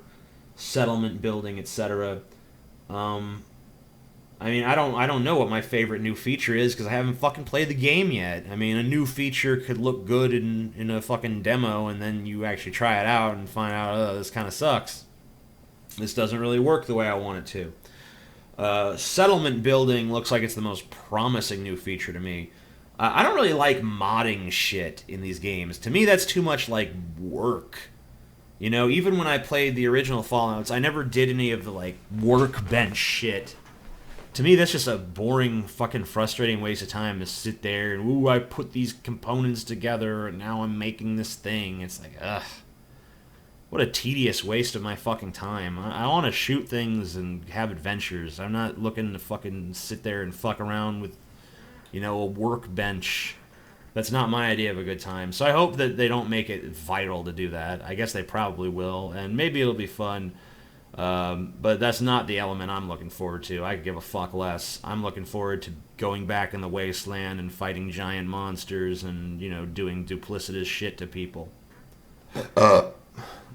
Speaker 1: settlement building, etc.? I mean, I don't know what my favorite new feature is because I haven't fucking played the game yet. I mean, a new feature could look good in a fucking demo, and then you actually try it out and find out, oh, this kind of sucks. This doesn't really work the way I want it to. Settlement building looks like it's the most promising new feature to me. I don't really like modding shit in these games. To me, that's too much like work. Even when I played the original Fallouts, I never did any of the like workbench shit. To me, that's just a boring, fucking frustrating waste of time to sit there and, ooh, I put these components together and now I'm making this thing. It's like, ugh. What a tedious waste of my fucking time. I want to shoot things and have adventures. I'm not looking to fucking sit there and fuck around with, a workbench. That's not my idea of a good time. So I hope that they don't make it vital to do that. I guess they probably will, and maybe it'll be fun. But that's not the element I'm looking forward to. I could give a fuck less. I'm looking forward to going back in the wasteland and fighting giant monsters and, doing duplicitous shit to people.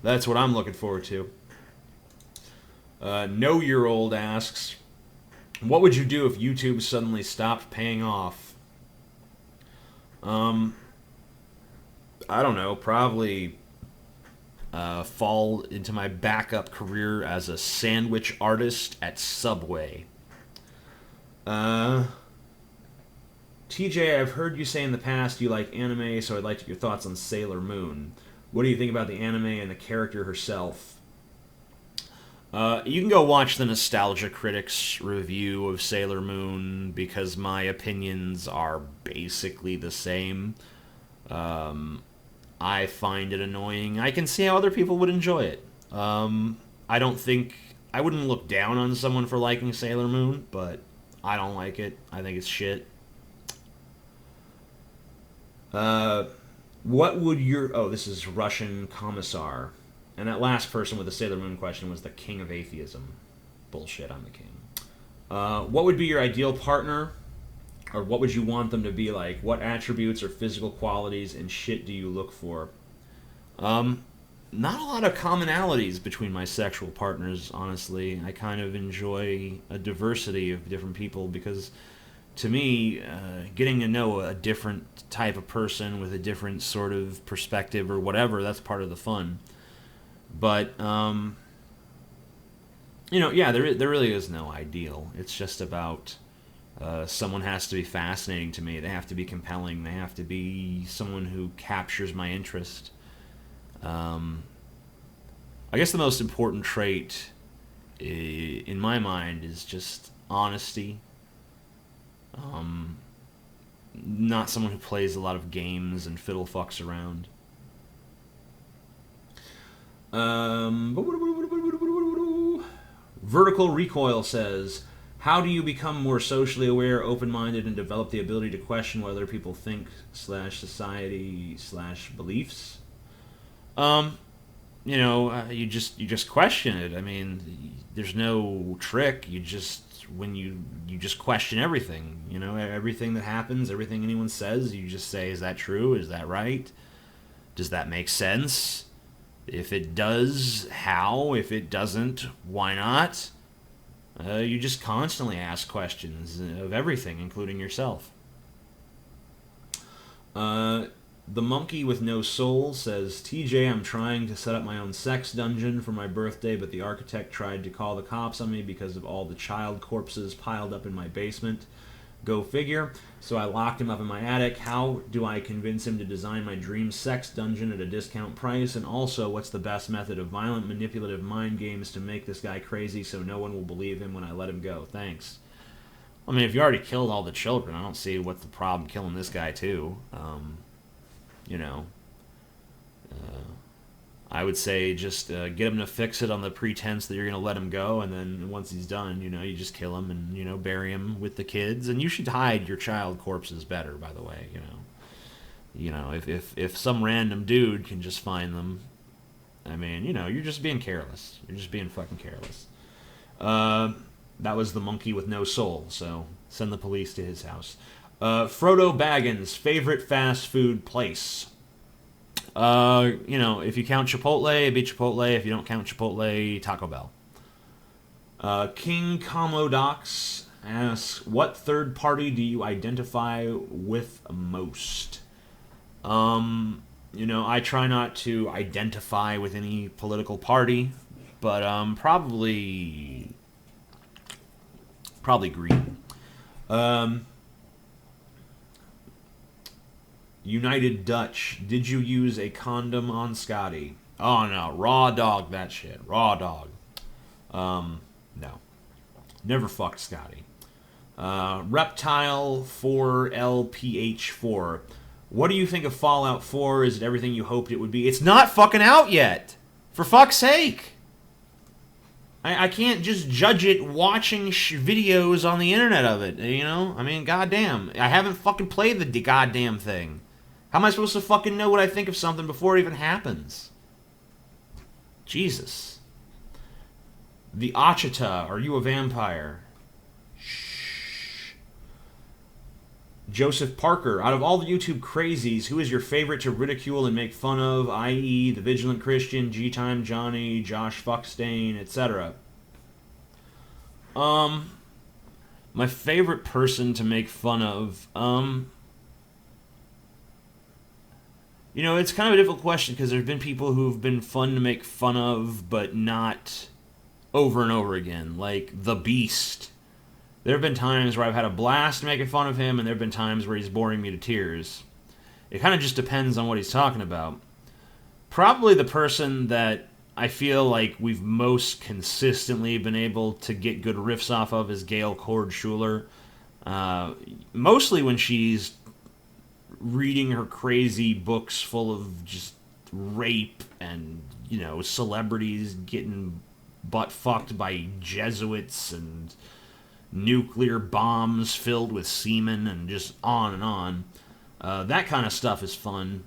Speaker 1: That's what I'm looking forward to. Know-Your-Old asks, what would you do if YouTube suddenly stopped paying off? I don't know. Probably fall into my backup career as a sandwich artist at Subway. TJ, I've heard you say in the past you like anime, so I'd like to get your thoughts on Sailor Moon. What do you think about the anime and the character herself? You can go watch the Nostalgia Critics review of Sailor Moon because my opinions are basically the same. I find it annoying. I can see how other people would enjoy it. I wouldn't look down on someone for liking Sailor Moon, but I don't like it. I think it's shit. What would your... Oh, this is Russian Commissar. And that last person with the Sailor Moon question was the king of atheism. Bullshit, I'm the king. What would be your ideal partner? Or what would you want them to be like? What attributes or physical qualities and shit do you look for? Not a lot of commonalities between my sexual partners, honestly. I kind of enjoy a diversity of different people because, to me, getting to know a different type of person with a different sort of perspective or whatever, that's part of the fun. But, yeah, there really is no ideal. It's just about... Someone has to be fascinating to me. They have to be compelling. They have to be someone who captures my interest. I guess the most important trait, in my mind, is just honesty. Not someone who plays a lot of games and fiddle fucks around. Vertical Recoil says, how do you become more socially aware, open-minded, and develop the ability to question what other people think / society / beliefs? You just question it. I mean, there's no trick. You just question everything. Everything that happens, everything anyone says, you just say, is that true? Is that right? Does that make sense? If it does, how? If it doesn't, why not? You just constantly ask questions of everything, including yourself. The Monkey with No Soul says, TJ, I'm trying to set up my own sex dungeon for my birthday, but the architect tried to call the cops on me because of all the child corpses piled up in my basement. Go figure. So I locked him up in my attic. How do I convince him to design my dream sex dungeon at a discount price? And also, what's the best method of violent, manipulative mind games to make this guy crazy so no one will believe him when I let him go? Thanks. I mean, if you already killed all the children, I don't see what's the problem killing this guy too. I would say just get him to fix it on the pretense that you're going to let him go, and then once he's done, you just kill him and, bury him with the kids. And you should hide your child corpses better, by the way, if some random dude can just find them, I mean, you're just being careless. You're just being fucking careless. That was the Monkey with No Soul, so send the police to his house. Frodo Baggins, favorite fast food place? If you count Chipotle, it'd be Chipotle. If you don't count Chipotle, Taco Bell. King Comodox asks, what third party do you identify with most? I try not to identify with any political party, but probably Green. United Dutch, did you use a condom on Scotty? Oh no, raw dog that shit. Raw dog. No. Never fucked Scotty. Reptile 4LPH4. What do you think of Fallout 4? Is it everything you hoped it would be? It's not fucking out yet! For fuck's sake! I can't just judge it watching videos on the internet of it, I mean, goddamn. I haven't fucking played the goddamn thing. How am I supposed to fucking know what I think of something before it even happens? Jesus. The Achita, are you a vampire? Shh. Joseph Parker, out of all the YouTube crazies, who is your favorite to ridicule and make fun of, i.e. The Vigilant Christian, G-Time Johnny, Josh Fuckstain, etc.? My favorite person to make fun of, it's kind of a difficult question because there's been people who've been fun to make fun of, but not over and over again, like The Beast. There have been times where I've had a blast making fun of him, and there have been times where he's boring me to tears. It kind of just depends on what he's talking about. Probably the person that I feel like we've most consistently been able to get good riffs off of is Gail Cord Schuler. Mostly when she's reading her crazy books full of just rape and, celebrities getting butt fucked by Jesuits and nuclear bombs filled with semen and just on and on. That kind of stuff is fun.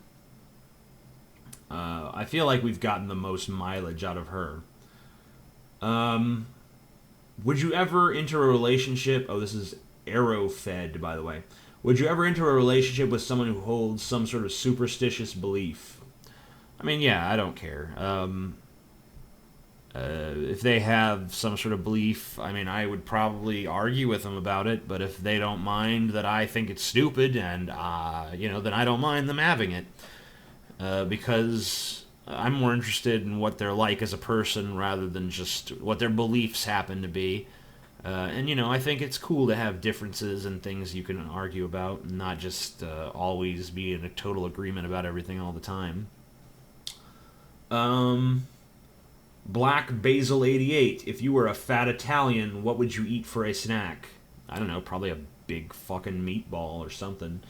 Speaker 1: I feel like we've gotten the most mileage out of her. Would you ever enter a relationship... Oh, this is Arrowfed, by the way. Would you ever enter a relationship with someone who holds some sort of superstitious belief? I mean, yeah, I don't care. If they have some sort of belief, I mean, I would probably argue with them about it, but if they don't mind that I think it's stupid, and, then I don't mind them having it. Because I'm more interested in what they're like as a person rather than just what their beliefs happen to be. And, you know, I think it's cool to have differences and things you can argue about, and not just always be in a total agreement about everything all the time. Um, Black Basil 88. If you were a fat Italian, what would you eat for a snack? I don't know, probably a big fucking meatball or something.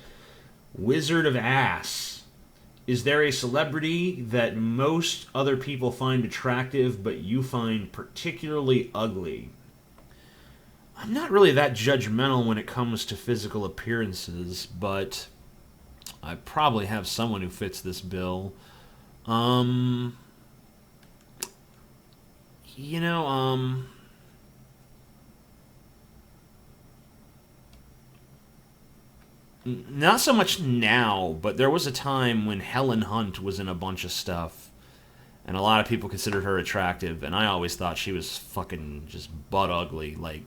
Speaker 1: Wizard of Ass. Is there a celebrity that most other people find attractive but you find particularly ugly? I'm not really that judgmental when it comes to physical appearances, but I probably have someone who fits this bill. Um, you know, not so much now, but there was a time when Helen Hunt was in a bunch of stuff, and a lot of people considered her attractive, and I always thought she was fucking just butt ugly. Like,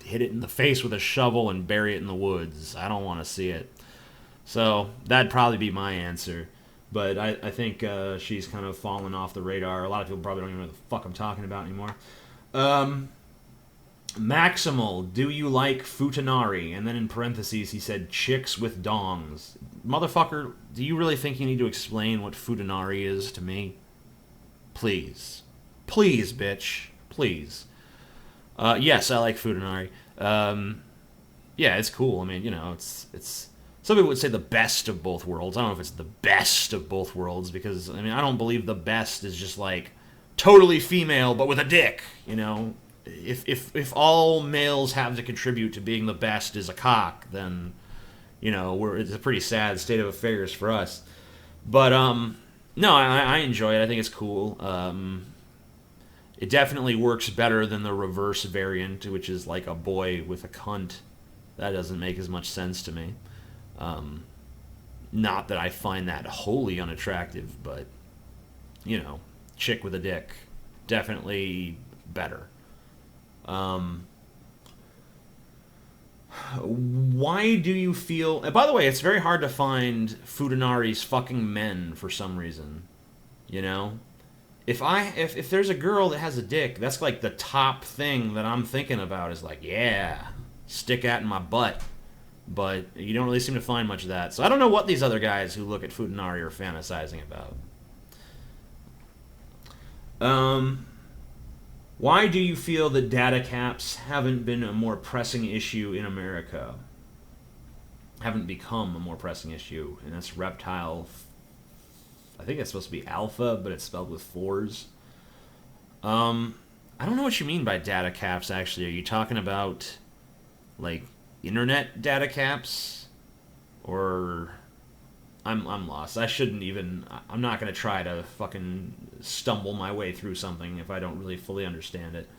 Speaker 1: hit it in the face with a shovel and bury it in the woods. I don't want to see it. So that'd probably be my answer. But I think she's kind of fallen off the radar. A lot of people probably don't even know what the fuck I'm talking about anymore. Um, Maximal, do you like futanari? And then in parentheses he said chicks with dongs. Motherfucker, do you really think you need to explain what futanari is to me? Please. Please, bitch. Please. Yes, I like futanari. Yeah, it's cool. I mean, you know, it's some people would say the best of both worlds. I don't know if it's the best of both worlds because I mean I don't believe the best is just like totally female but with a dick. You know, if all males have to contribute to being the best is a cock, then you know it's a pretty sad state of affairs for us. But no, I enjoy it. I think it's cool. It definitely works better than the reverse variant, which is like a boy with a cunt. That doesn't make as much sense to me. Not that I find that wholly unattractive, but, you know, chick with a dick. Definitely better. Why do you feel... And by the way, it's very hard to find Futanari's fucking men for some reason. You know? If there's a girl that has a dick, that's like the top thing that I'm thinking about is like, yeah, stick that in my butt. But you don't really seem to find much of that. So I don't know what these other guys who look at Futanari are fantasizing about. Why do you feel that data caps haven't been a more pressing issue in America? Haven't become a more pressing issue, and that's Reptile. I think it's supposed to be alpha, but it's spelled with fours. I don't know what you mean by data caps, actually. Are you talking about, like, internet data caps? Or... I'm lost. I'm not going to try to fucking stumble my way through something if I don't really fully understand it.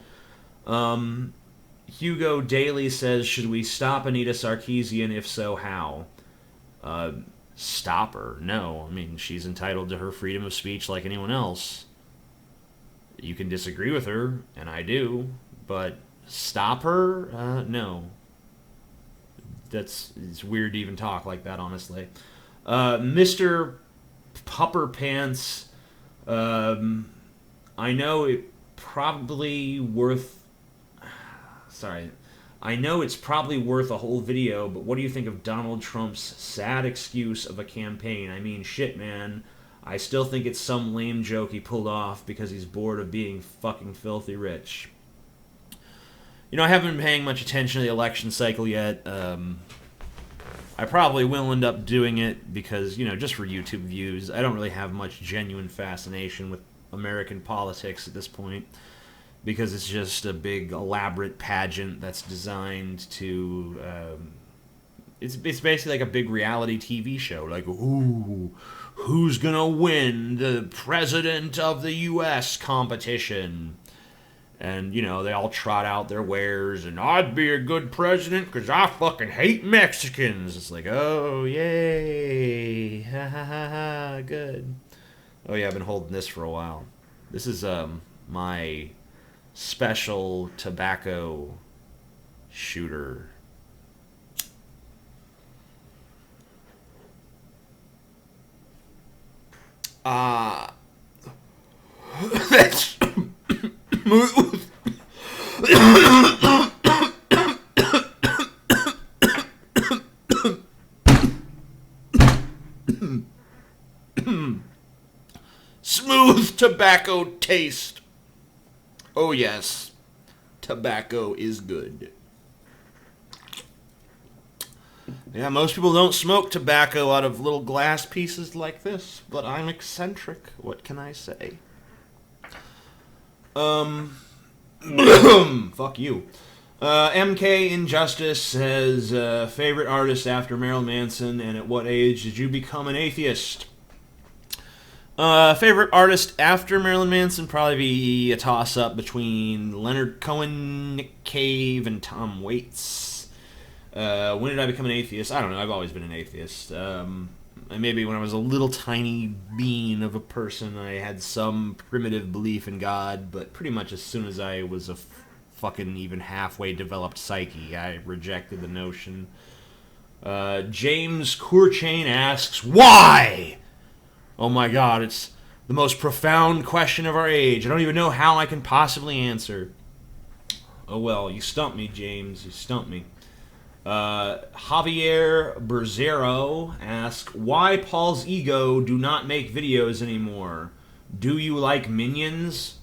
Speaker 1: Hugo Daly says, should we stop Anita Sarkeesian? If so, how? Stop her? No. I mean, she's entitled to her freedom of speech like anyone else. You can disagree with her, and I do, but stop her? No. It's weird to even talk like that, honestly. Mr. Pupper Pants, I know it probably worth... Sorry. I know it's probably worth a whole video, but what do you think of Donald Trump's sad excuse of a campaign? I mean, shit, man. I still think it's some lame joke he pulled off because he's bored of being fucking filthy rich. You know, I haven't been paying much attention to the election cycle yet. I probably will end up doing it because, you know, just for YouTube views. I don't really have much genuine fascination with American politics at this point because it's just a big elaborate pageant that's designed to... It's basically like a big reality TV show. Like, ooh, who's gonna win the President of the U.S. competition? And, you know, they all trot out their wares, and I'd be a good president because I fucking hate Mexicans. It's like, oh, yay. Ha ha ha ha, good. Oh, yeah, I've been holding this for a while. This is my special tobacco shooter. That's... tobacco taste? Oh yes, tobacco is good. Yeah, most people don't smoke tobacco out of little glass pieces like this, but I'm eccentric. What can I say? Fuck you. MK Injustice says, favorite artist after Marilyn Manson, and at what age did you become an atheist? Favorite artist after Marilyn Manson, probably be a toss-up between Leonard Cohen, Nick Cave, and Tom Waits. When did I become an atheist? I don't know. I've always been an atheist. Maybe when I was a little tiny bean of a person, I had some primitive belief in God, but pretty much as soon as I was a fucking even halfway developed psyche, I rejected the notion. James Courchain asks, why? Oh my god, it's the most profound question of our age. I don't even know how I can possibly answer. Oh well, you stumped me, James. You stumped me. Javier Berzero asks, why Paul's Ego do not make videos anymore? Do you like Minions?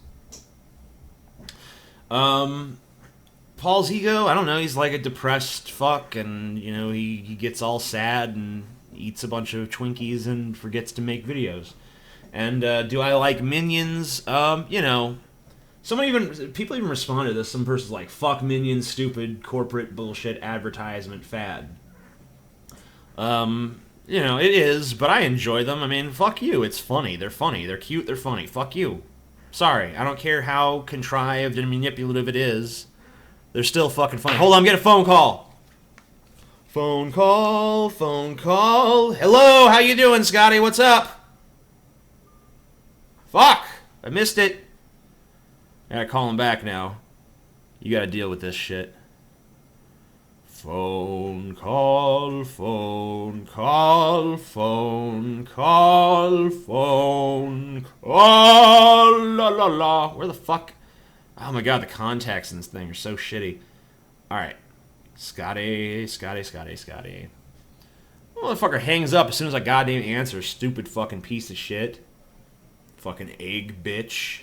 Speaker 1: Paul's Ego, I don't know, he's like a depressed fuck, and, you know, he gets all sad and eats a bunch of Twinkies and forgets to make videos. And, do I like Minions? You know, people even responded to this. Some person's like, fuck Minions, stupid corporate bullshit advertisement fad. You know, it is, but I enjoy them. I mean, fuck you. It's funny. They're funny. They're cute. They're funny. Fuck you. Sorry. I don't care how contrived and manipulative it is. They're still fucking funny. Hold on, I'm getting a phone call. Phone call. Phone call. Hello, how you doing, Scotty? What's up? Fuck. I missed it. I gotta call him back now. You gotta deal with this shit. Phone call, phone call, phone call, phone call, la la la. Where the fuck? Oh my god, the contacts in this thing are so shitty. Alright. Scotty. Motherfucker hangs up as soon as I goddamn answer. Stupid fucking piece of shit. Fucking egg bitch.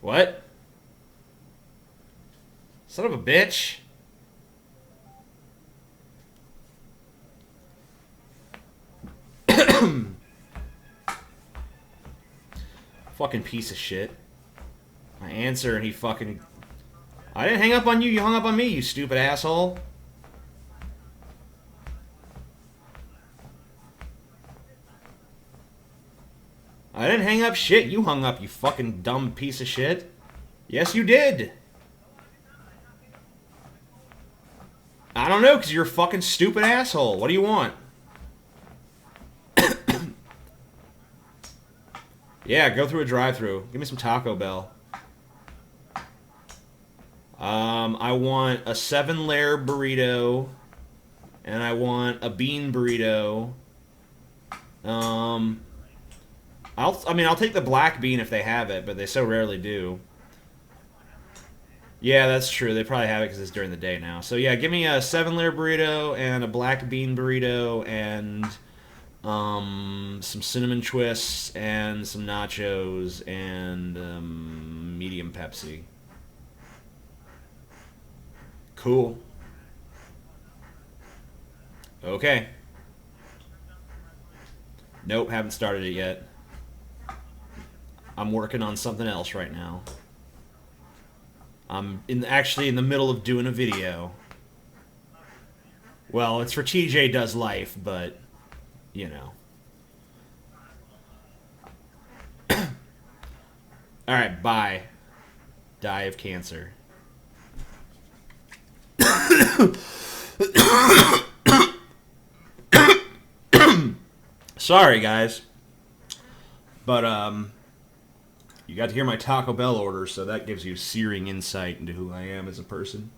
Speaker 1: What? Son of a bitch. Fucking piece of shit. I answer and he fucking... I didn't hang up on you, you hung up on me, you stupid asshole. I didn't hang up shit. You hung up, you fucking dumb piece of shit. Yes, you did. I don't know, because you're a fucking stupid asshole. What do you want? Yeah, go through a drive-thru. Give me some Taco Bell. I want a 7-layer burrito. And I want a bean burrito. I'll take the black bean if they have it, but they so rarely do. Yeah, that's true. They probably have it because it's during the day now. So yeah, give me a 7-layer burrito and a black bean burrito and some cinnamon twists and some nachos and medium Pepsi. Cool. Okay. Nope, haven't started it yet. I'm working on something else right now. I'm actually in the middle of doing a video. Well, it's for TJ Does Life, but, you know. Alright, bye. Die of cancer. Sorry, guys. But, you got to hear my Taco Bell order, so that gives you searing insight into who I am as a person.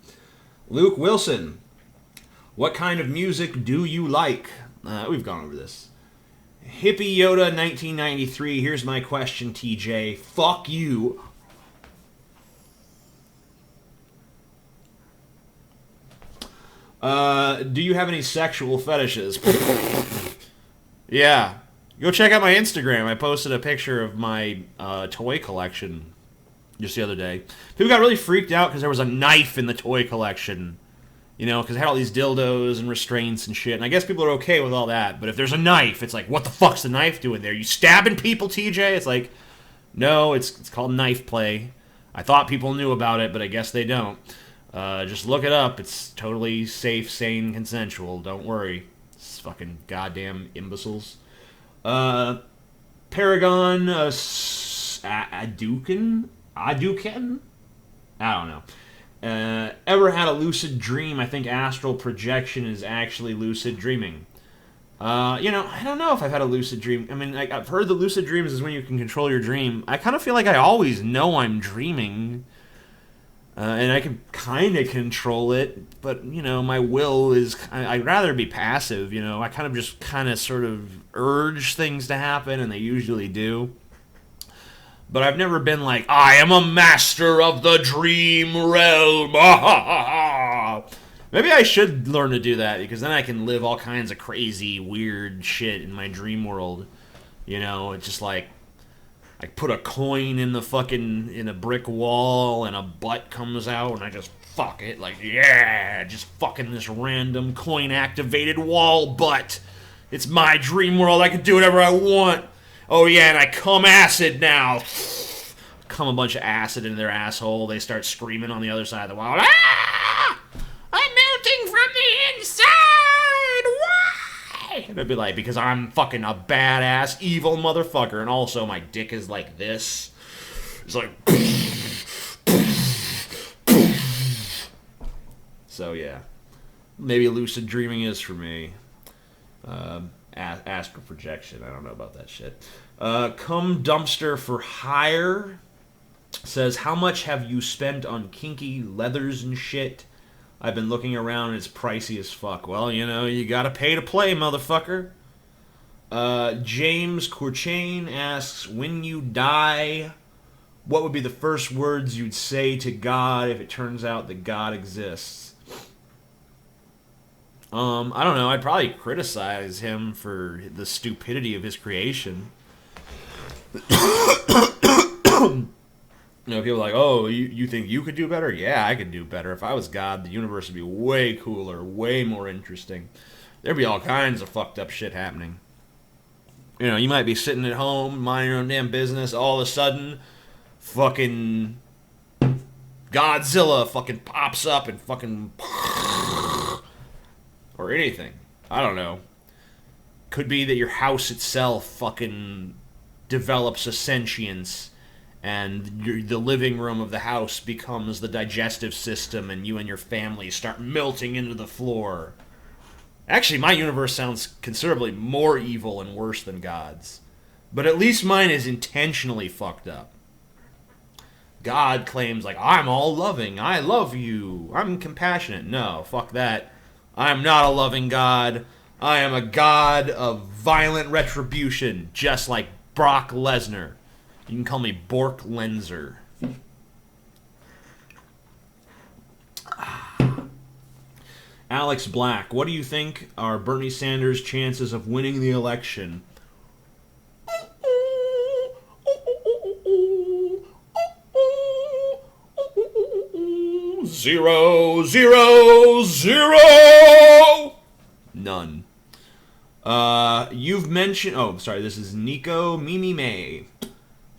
Speaker 1: Luke Wilson. What kind of music do you like? We've gone over this. Hippie Yoda 1993. Here's my question, TJ. Fuck you. Do you have any sexual fetishes? Yeah. Go check out my Instagram. I posted a picture of my toy collection just the other day. People got really freaked out because there was a knife in the toy collection. You know, because it had all these dildos and restraints and shit. And I guess people are okay with all that. But if there's a knife, it's like, what the fuck's the knife doing there? You stabbing people, TJ? It's like, no, it's called knife play. I thought people knew about it, but I guess they don't. Just look it up. It's totally safe, sane, consensual. Don't worry. It's fucking goddamn imbeciles. Paragon Aduken? Aduken? I don't know. Ever had a lucid dream? I think astral projection is actually lucid dreaming. I don't know if I've had a lucid dream. I mean, I've heard that lucid dreams is when you can control your dream. I kind of feel like I always know I'm dreaming. And I can kind of control it, but, my will is... I'd rather be passive, I kind of just sort of urge things to happen, and they usually do. But I've never been like, I am a master of the dream realm. Maybe I should learn to do that, because then I can live all kinds of crazy, weird shit in my dream world. It's just like, I put a coin in a brick wall, and a butt comes out, and I just fuck it. Like, yeah, just fucking this random coin-activated wall butt. It's my dream world. I can do whatever I want. Oh yeah, and I cum acid now. Cum a bunch of acid into their asshole. They start screaming on the other side of the wall. Ah! I'm melting from the inside! Why? And I'd be like, because I'm fucking a badass, evil motherfucker, and also my dick is like this. It's like... So yeah. Maybe lucid dreaming is for me. Astral projection. I don't know about that shit. Cum Dumpster for Hire says, how much have you spent on kinky leathers and shit? I've been looking around and it's pricey as fuck. Well, you gotta pay to play, motherfucker. James Courchain asks, when you die, what would be the first words you'd say to God if it turns out that God exists? I don't know. I'd probably criticize him for the stupidity of his creation. People are like, oh, you think you could do better? Yeah, I could do better. If I was God, the universe would be way cooler, way more interesting. There'd be all kinds of fucked up shit happening. You might be sitting at home, minding your own damn business, all of a sudden, fucking Godzilla fucking pops up and fucking... Or anything. I don't know. Could be that your house itself fucking develops a sentience, and the living room of the house becomes the digestive system, and you and your family start melting into the floor. Actually, my universe sounds considerably more evil and worse than God's. But at least mine is intentionally fucked up. God claims, like, I'm all loving, I love you, I'm compassionate. No, fuck that. I am not a loving God. I am a God of violent retribution, just like Brock Lesnar. You can call me Bork Lenzer. Alex Black, what do you think are Bernie Sanders' chances of winning the election? 0, 0, 0. None. You've mentioned... Oh, sorry, this is Nico Mimi May.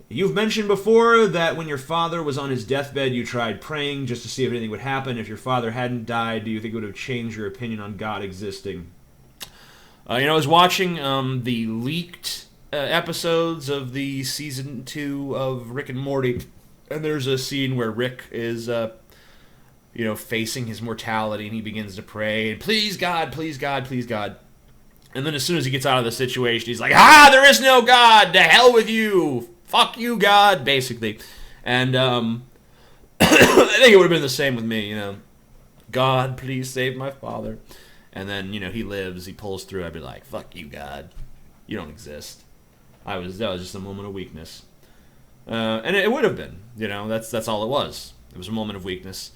Speaker 1: You've mentioned before that when your father was on his deathbed, you tried praying just to see if anything would happen. If your father hadn't died, do you think it would have changed your opinion on God existing? I was watching the leaked episodes of the season 2 of Rick and Morty, and there's a scene where Rick is... facing his mortality, and he begins to pray, and please God, please God, please God. And then as soon as he gets out of the situation, he's like, there is no God, to hell with you, fuck you, God, basically. And I think it would have been the same with me, God, please save my father. And then, he lives, he pulls through, I'd be like, fuck you, God, you don't exist. That was just a moment of weakness. And it would have been, that's all it was. It was a moment of weakness.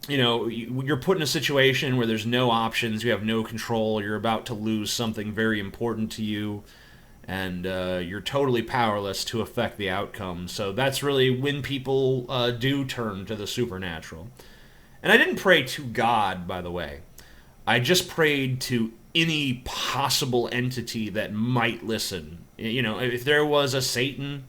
Speaker 1: you know, you're put in a situation where there's no options, you have no control, you're about to lose something very important to you, and you're totally powerless to affect the outcome. So that's really when people do turn to the supernatural. And I didn't pray to God, by the way. I just prayed to any possible entity that might listen. You know, if there was a Satan,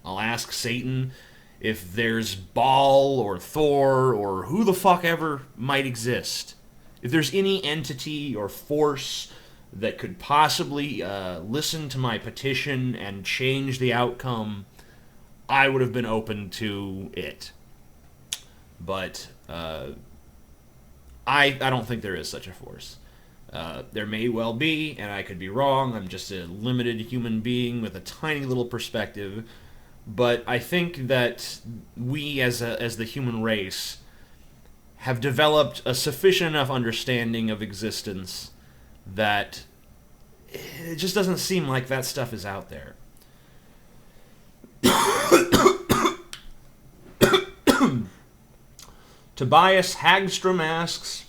Speaker 1: I'll ask Satan. If there's Baal or Thor or who the fuck ever might exist, if there's any entity or force that could possibly listen to my petition and change the outcome, I would have been open to it. But I don't think there is such a force. There may well be, and I could be wrong. I'm just a limited human being with a tiny little perspective. But I think that we, as the human race, have developed a sufficient enough understanding of existence that it just doesn't seem like that stuff is out there. Tobias Hagstrom asks,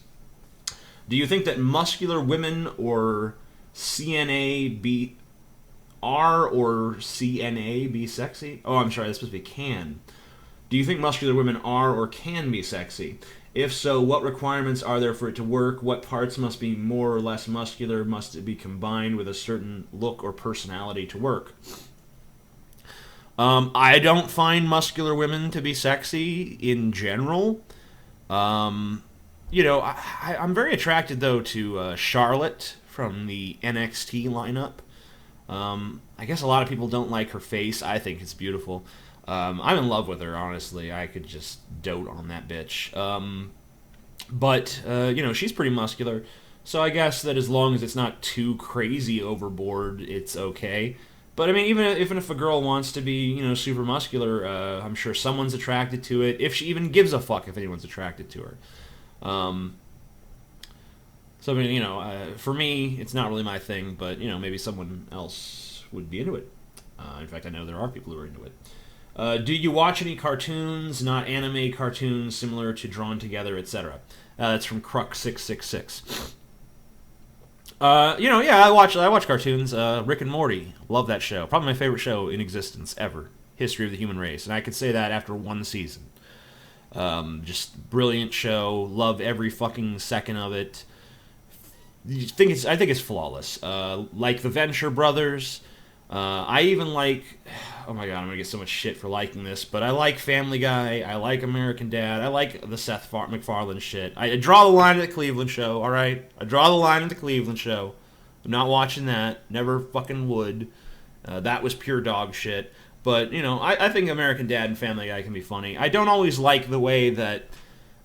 Speaker 1: do you think that muscular women or CNA be are or CNA be sexy? Oh, I'm sorry, that's supposed to be can. Do you think muscular women are or can be sexy? If so, what requirements are there for it to work? What parts must be more or less muscular? Must it be combined with a certain look or personality to work? I don't find muscular women to be sexy in general. You know, I'm very attracted, though, to Charlotte from the NXT lineup. I guess a lot of people don't like her face. I think it's beautiful. I'm in love with her, honestly. I could just dote on that bitch. But you know, she's pretty muscular. So I guess that as long as it's not too crazy overboard, it's okay. But I mean, even if a girl wants to be, you know, super muscular, I'm sure someone's attracted to it. If she even gives a fuck if anyone's attracted to her. So I mean, you know, for me, it's not really my thing. But you know, maybe someone else would be into it. In fact, I know there are people who are into it. Do you watch any cartoons, not anime cartoons, similar to Drawn Together, etc.? That's from Crux666. You know, yeah, I watch cartoons. Rick and Morty, love that show. Probably my favorite show in existence ever. History of the human race, and I could say that after one season. Just brilliant show. Love every fucking second of it. I think it's flawless. Like the Venture Brothers. I even like, oh my god, I'm gonna get so much shit for liking this, but I like Family Guy, I like American Dad, I like the Seth MacFarlane shit. I draw the line at the Cleveland Show, alright? I draw the line at the Cleveland Show. I'm not watching that, never fucking would. That was pure dog shit. But, you know, I think American Dad and Family Guy can be funny. I don't always like the way that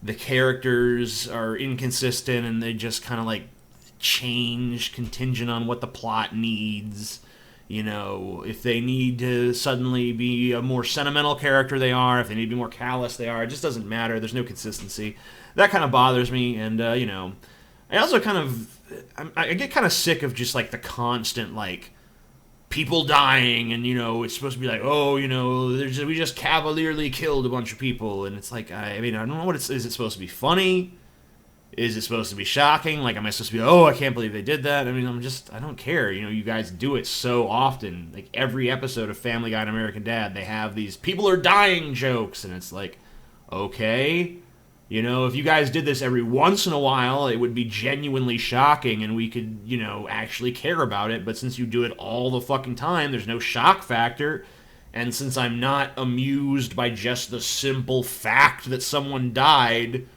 Speaker 1: the characters are inconsistent and they just kind of like change contingent on what the plot needs. You know, if they need to suddenly be a more sentimental character, they are. If they need to be more callous, they are. It just doesn't matter. There's no consistency. That kind of bothers me. And, you know, I also I get kind of sick of just, like, the constant, like, people dying. And, you know, it's supposed to be like, oh, you know, we just cavalierly killed a bunch of people. And it's like, I mean, I don't know what is it supposed to be funny? Is it supposed to be shocking? Like, am I supposed to be, oh, I can't believe they did that? I mean, I don't care. You know, you guys do it so often. Like, every episode of Family Guy and American Dad, they have these people are dying jokes. And it's like, okay. You know, if you guys did this every once in a while, it would be genuinely shocking and we could, you know, actually care about it. But since you do it all the fucking time, there's no shock factor. And since I'm not amused by just the simple fact that someone died,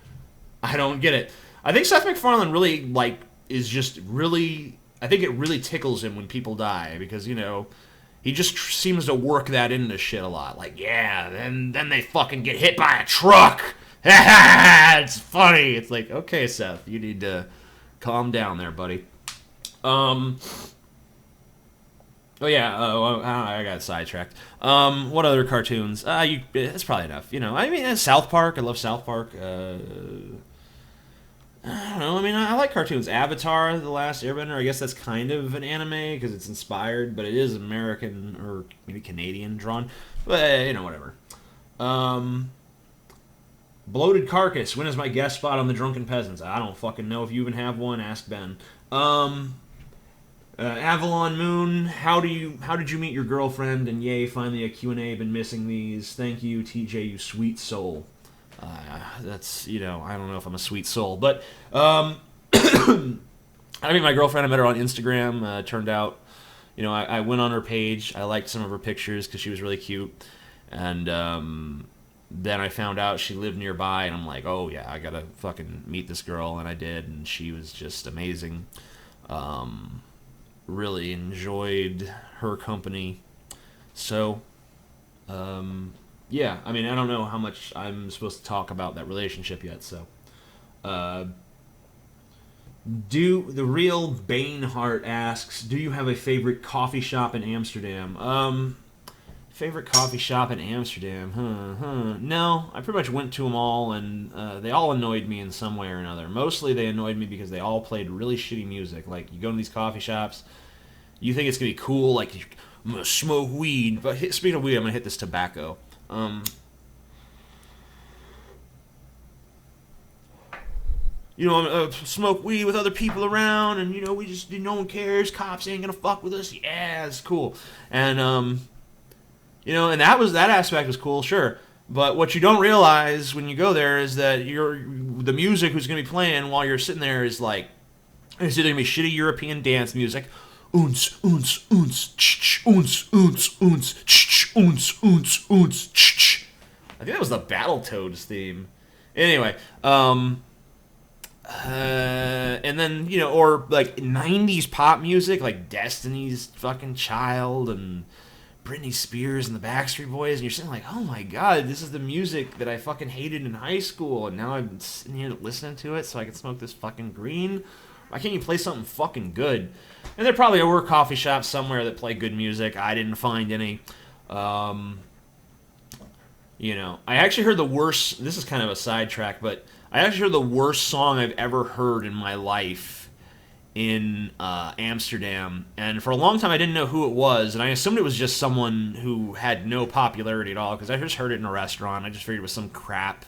Speaker 1: I don't get it. I think Seth MacFarlane really, like, is just really... I think it really tickles him when people die, because, you know, he just seems to work that into shit a lot. Like, yeah, then they fucking get hit by a truck! It's funny! It's like, okay, Seth, you need to calm down there, buddy. Oh, yeah, I got sidetracked. What other cartoons? That's probably enough. You know, I mean, South Park. I love South Park. I don't know. I mean, I like cartoons. Avatar: The Last Airbender. I guess that's kind of an anime because it's inspired, but it is American or maybe Canadian drawn. But you know, whatever. Bloated Carcass. When is my guest spot on the Drunken Peasants? I don't fucking know. If you even have one, ask Ben. Avalon Moon. How did you meet your girlfriend? And yay, finally a Q&A. Been missing these. Thank you, TJ. You sweet soul. That's, I don't know if I'm a sweet soul, but I mean, my girlfriend, I met her on Instagram. Turned out, I went on her page. I liked some of her pictures because she was really cute. And then I found out she lived nearby, and I'm like, oh, yeah, I gotta fucking meet this girl. And I did, and she was just amazing. Really enjoyed her company. So, yeah, I mean, I don't know how much I'm supposed to talk about that relationship yet, so. The real Baneheart asks, do you have a favorite coffee shop in Amsterdam? Favorite coffee shop in Amsterdam? No, I pretty much went to them all, and they all annoyed me in some way or another. Mostly they annoyed me because they all played really shitty music. Like, you go to these coffee shops, you think it's going to be cool, like, I'm going to smoke weed. But speaking of weed, I'm going to hit this tobacco. Smoke weed with other people around, and, we just, no one cares, cops ain't gonna fuck with us, yeah, it's cool. And, and that aspect was cool, sure. But what you don't realize when you go there is that the music who's gonna be playing while you're sitting there is like, it's either gonna be shitty European dance music, oons, oons, oons, ch, oons, oons, oons, ch, oons, oons, oons, ch. I think that was the Battletoads theme. Anyway, and then, or like 90s pop music, like Destiny's fucking Child and Britney Spears and the Backstreet Boys, and you're sitting like, oh my god, this is the music that I fucking hated in high school, and now I'm sitting here listening to it so I can smoke this fucking green. Why can't you play something fucking good? And there probably were coffee shops somewhere that play good music. I didn't find any. I actually heard the worst, this is kind of a sidetrack, but I actually heard the worst song I've ever heard in my life in Amsterdam. And for a long time, I didn't know who it was. And I assumed it was just someone who had no popularity at all, because I just heard it in a restaurant. I just figured it was some crap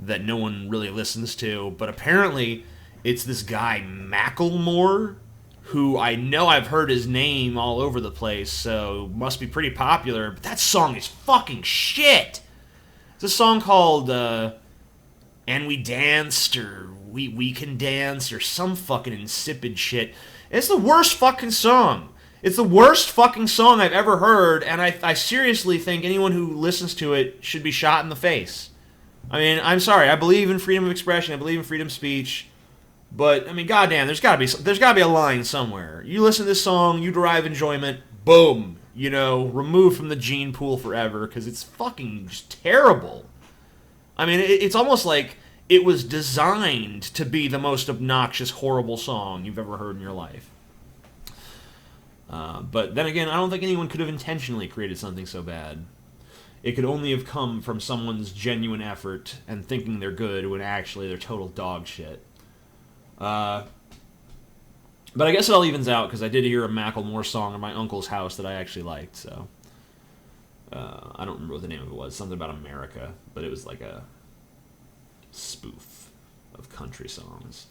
Speaker 1: that no one really listens to. But apparently, it's this guy, Macklemore, who I know I've heard his name all over the place, so must be pretty popular. But that song is fucking shit! It's a song called... And we danced, or we can dance, or some fucking insipid shit. It's the worst fucking song. It's the worst fucking song I've ever heard, and I seriously think anyone who listens to it should be shot in the face. I mean, I'm sorry, I believe in freedom of expression, I believe in freedom of speech, but, I mean, goddamn, there's gotta be a line somewhere. You listen to this song, you derive enjoyment, boom, removed from the gene pool forever, because it's fucking just terrible. I mean, it's almost like it was designed to be the most obnoxious, horrible song you've ever heard in your life. But then again, I don't think anyone could have intentionally created something so bad. It could only have come from someone's genuine effort and thinking they're good when actually they're total dog shit. But I guess it all evens out, because I did hear a Macklemore song in my uncle's house that I actually liked, so... I don't remember what the name of it was. Something about America, but it was like a spoof of country songs.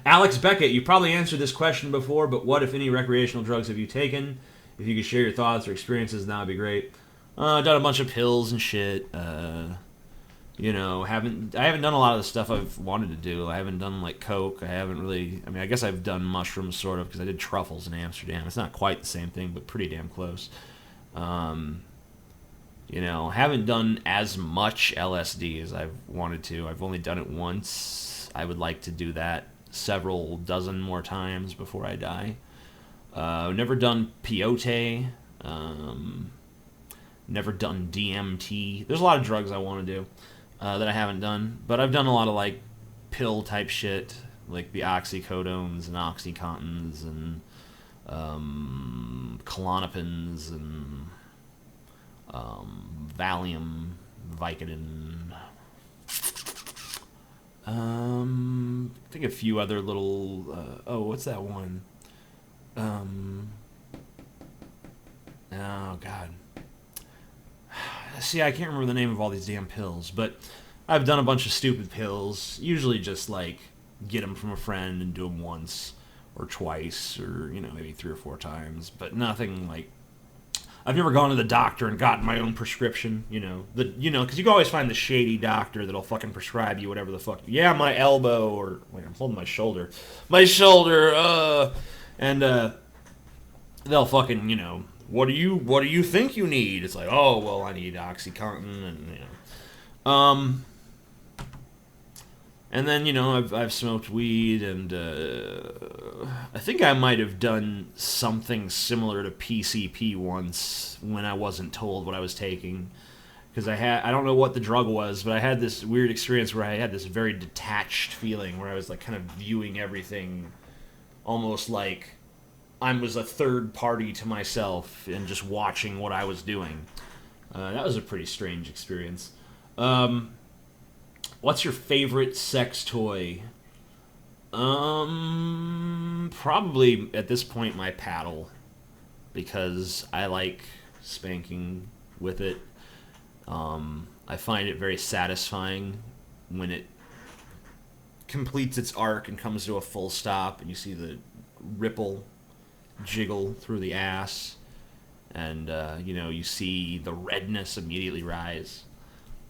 Speaker 1: Alex Beckett, you probably answered this question before, but what, if any, recreational drugs have you taken? If you could share your thoughts or experiences, that would be great. I've done a bunch of pills and shit. I haven't done a lot of the stuff I've wanted to do. I haven't done like coke. I guess I've done mushrooms sort of, because I did truffles in Amsterdam. It's not quite the same thing, but pretty damn close. Haven't done as much LSD as I've wanted to. I've only done it once. I would like to do that several dozen more times before I die. Never done peyote. Never done DMT. There's a lot of drugs I want to do. That I haven't done, but I've done a lot of like pill type shit, like the oxycodones and oxycontins and Klonopins and Valium, Vicodin. I think a few other little. What's that one? Oh God. See, I can't remember the name of all these damn pills, but I've done a bunch of stupid pills. Usually just like get them from a friend and do them once or twice or, maybe 3 or 4 times, but nothing like. I've never gone to the doctor and gotten my own prescription, because you can always find the shady doctor that'll fucking prescribe you whatever the fuck. Yeah, my elbow, or wait, I'm holding my shoulder, and they'll fucking, what do you think you need? It's like, oh well, I need OxyContin, and then I've smoked weed, and I think I might have done something similar to PCP once when I wasn't told what I was taking, because I don't know what the drug was, but I had this weird experience where I had this very detached feeling where I was like kind of viewing everything almost like I was a third party to myself and just watching what I was doing. That was a pretty strange experience. What's your favorite sex toy? Probably at this point my paddle, because I like spanking with it. I find it very satisfying when it completes its arc and comes to a full stop, and you see the ripple jiggle through the ass, and you see the redness immediately rise.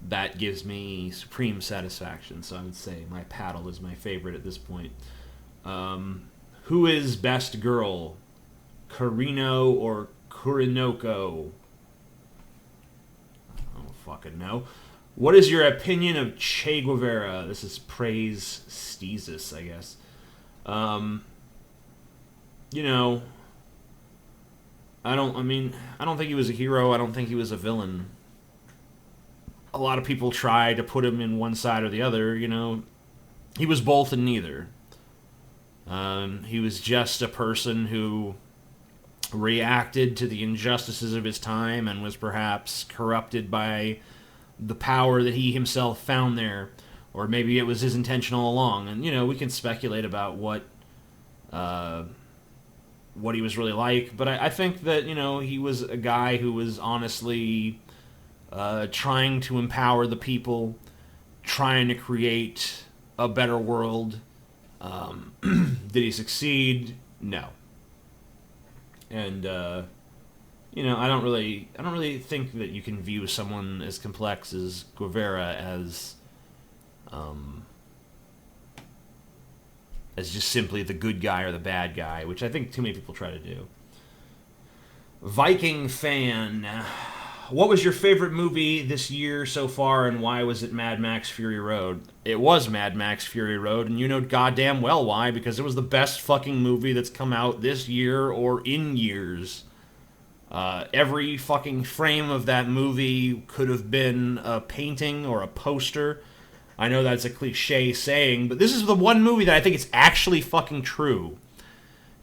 Speaker 1: That gives me supreme satisfaction, so I would say my paddle is my favorite at this point. Who is best girl? Carino or Kurinoko? I don't fucking know. What is your opinion of Che Guevara? This is praise Steezus, I guess. I don't think he was a hero. I don't think he was a villain. A lot of people try to put him in one side or the other, He was both and neither. He was just a person who reacted to the injustices of his time and was perhaps corrupted by the power that he himself found there. Or maybe it was his intention all along. And, we can speculate about what he was really like. But I think that, he was a guy who was honestly trying to empower the people, trying to create a better world. Did he succeed? No. And I don't really think that you can view someone as complex as Guevara as just simply the good guy or the bad guy, which I think too many people try to do. Viking fan. What was your favorite movie this year so far, and why was it Mad Max Fury Road? It was Mad Max Fury Road, and you know goddamn well why, because it was the best fucking movie that's come out this year or in years. Every fucking frame of that movie could have been a painting or a poster. I know that's a cliche saying, but this is the one movie that I think it's actually fucking true.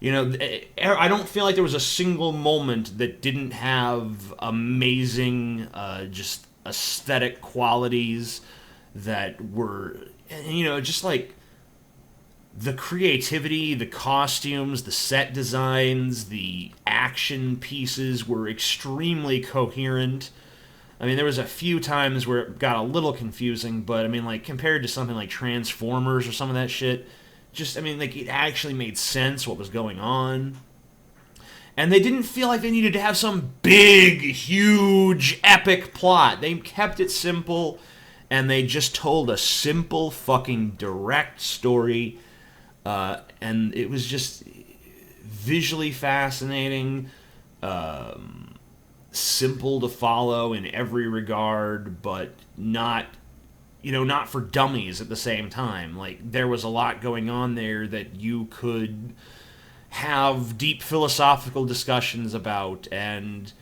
Speaker 1: I don't feel like there was a single moment that didn't have amazing, just aesthetic qualities that were, just like the creativity, the costumes, the set designs, the action pieces were extremely coherent. There was a few times where it got a little confusing, but compared to something like Transformers or some of that shit, it actually made sense what was going on. And they didn't feel like they needed to have some big, huge, epic plot. They kept it simple, and they just told a simple, fucking direct story. And it was just visually fascinating, simple to follow in every regard, but not for dummies at the same time. There was a lot going on there that you could have deep philosophical discussions about, and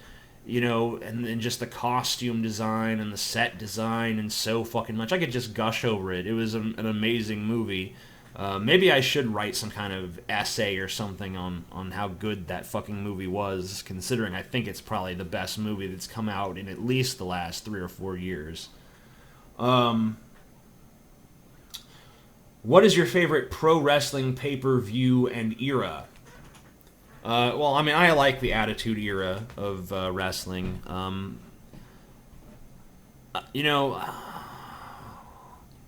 Speaker 1: just the costume design and the set design and so fucking much. I could just gush over it. It was an amazing movie. Maybe I should write some kind of essay or something on how good that fucking movie was, considering I think it's probably the best movie that's come out in at least the last 3 or 4 years. What is your favorite pro wrestling pay-per-view and era? I like the Attitude Era of wrestling. You know,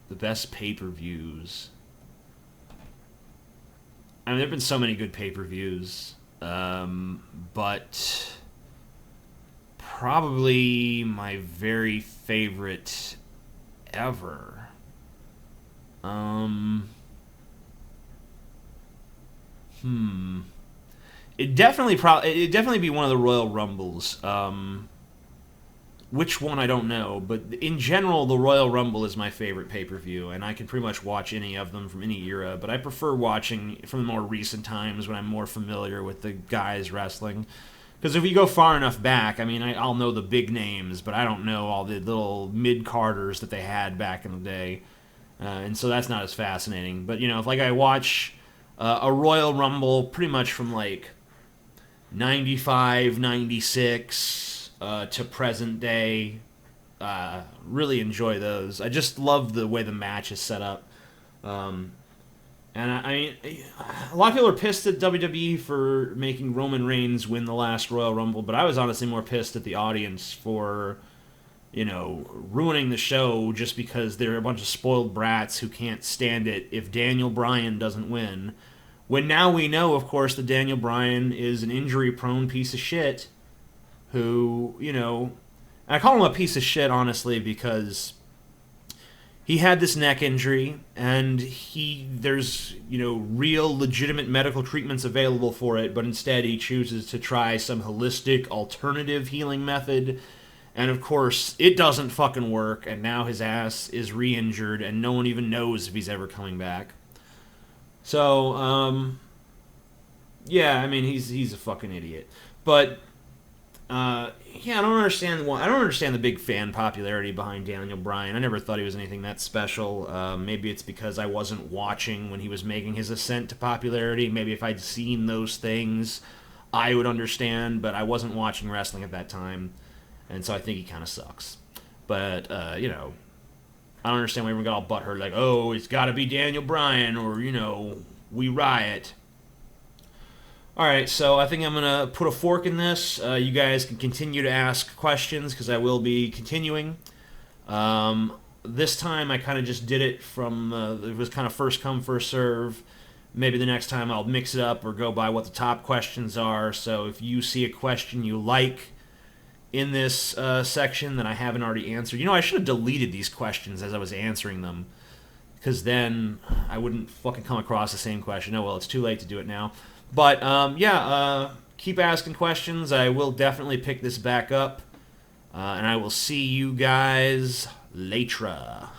Speaker 1: the best pay-per-views. I mean, there have been so many good pay-per-views, but probably my very favorite ever. Um, hmm. It'd definitely be one of the Royal Rumbles. Which one I don't know, but in general, the Royal Rumble is my favorite pay per view, and I can pretty much watch any of them from any era. But I prefer watching from the more recent times when I'm more familiar with the guys wrestling. Because if you go far enough back, I mean, I'll know the big names, but I don't know all the little mid carders that they had back in the day, and so that's not as fascinating. But you know, if like I watch a Royal Rumble, pretty much from like 95, 96 to present day. Really enjoy those. I just love the way the match is set up. And I mean, a lot of people are pissed at WWE for making Roman Reigns win the last Royal Rumble, but I was honestly more pissed at the audience for, you know, ruining the show just because they're a bunch of spoiled brats who can't stand it if Daniel Bryan doesn't win. When now we know, of course, that Daniel Bryan is an injury-prone piece of shit who, you know, I call him a piece of shit, honestly, because he had this neck injury, and there's, you know, real legitimate medical treatments available for it, but instead he chooses to try some holistic alternative healing method, and of course it doesn't fucking work, and now his ass is re-injured, and no one even knows if he's ever coming back. So, yeah, I mean, he's a fucking idiot, but yeah, I don't understand why. I don't understand the big fan popularity behind Daniel Bryan. I never thought he was anything that special. Maybe it's because I wasn't watching when he was making his ascent to popularity. Maybe if I'd seen those things, I would understand. But I wasn't watching wrestling at that time, and so I think he kind of sucks. But you know, I don't understand why everyone got all butthurt like, oh, it's got to be Daniel Bryan, or you know, we riot. All right, so I think I'm going to put a fork in this. You guys can continue to ask questions because I will be continuing. This time I kind of just did it from, it was kind of first come, first serve. Maybe the next time I'll mix it up or go by what the top questions are. So if you see a question you like in this section that I haven't already answered, you know, I should have deleted these questions as I was answering them because then I wouldn't fucking come across the same question. Oh, well, it's too late to do it now. But, yeah, keep asking questions. I will definitely pick this back up. And I will see you guys later.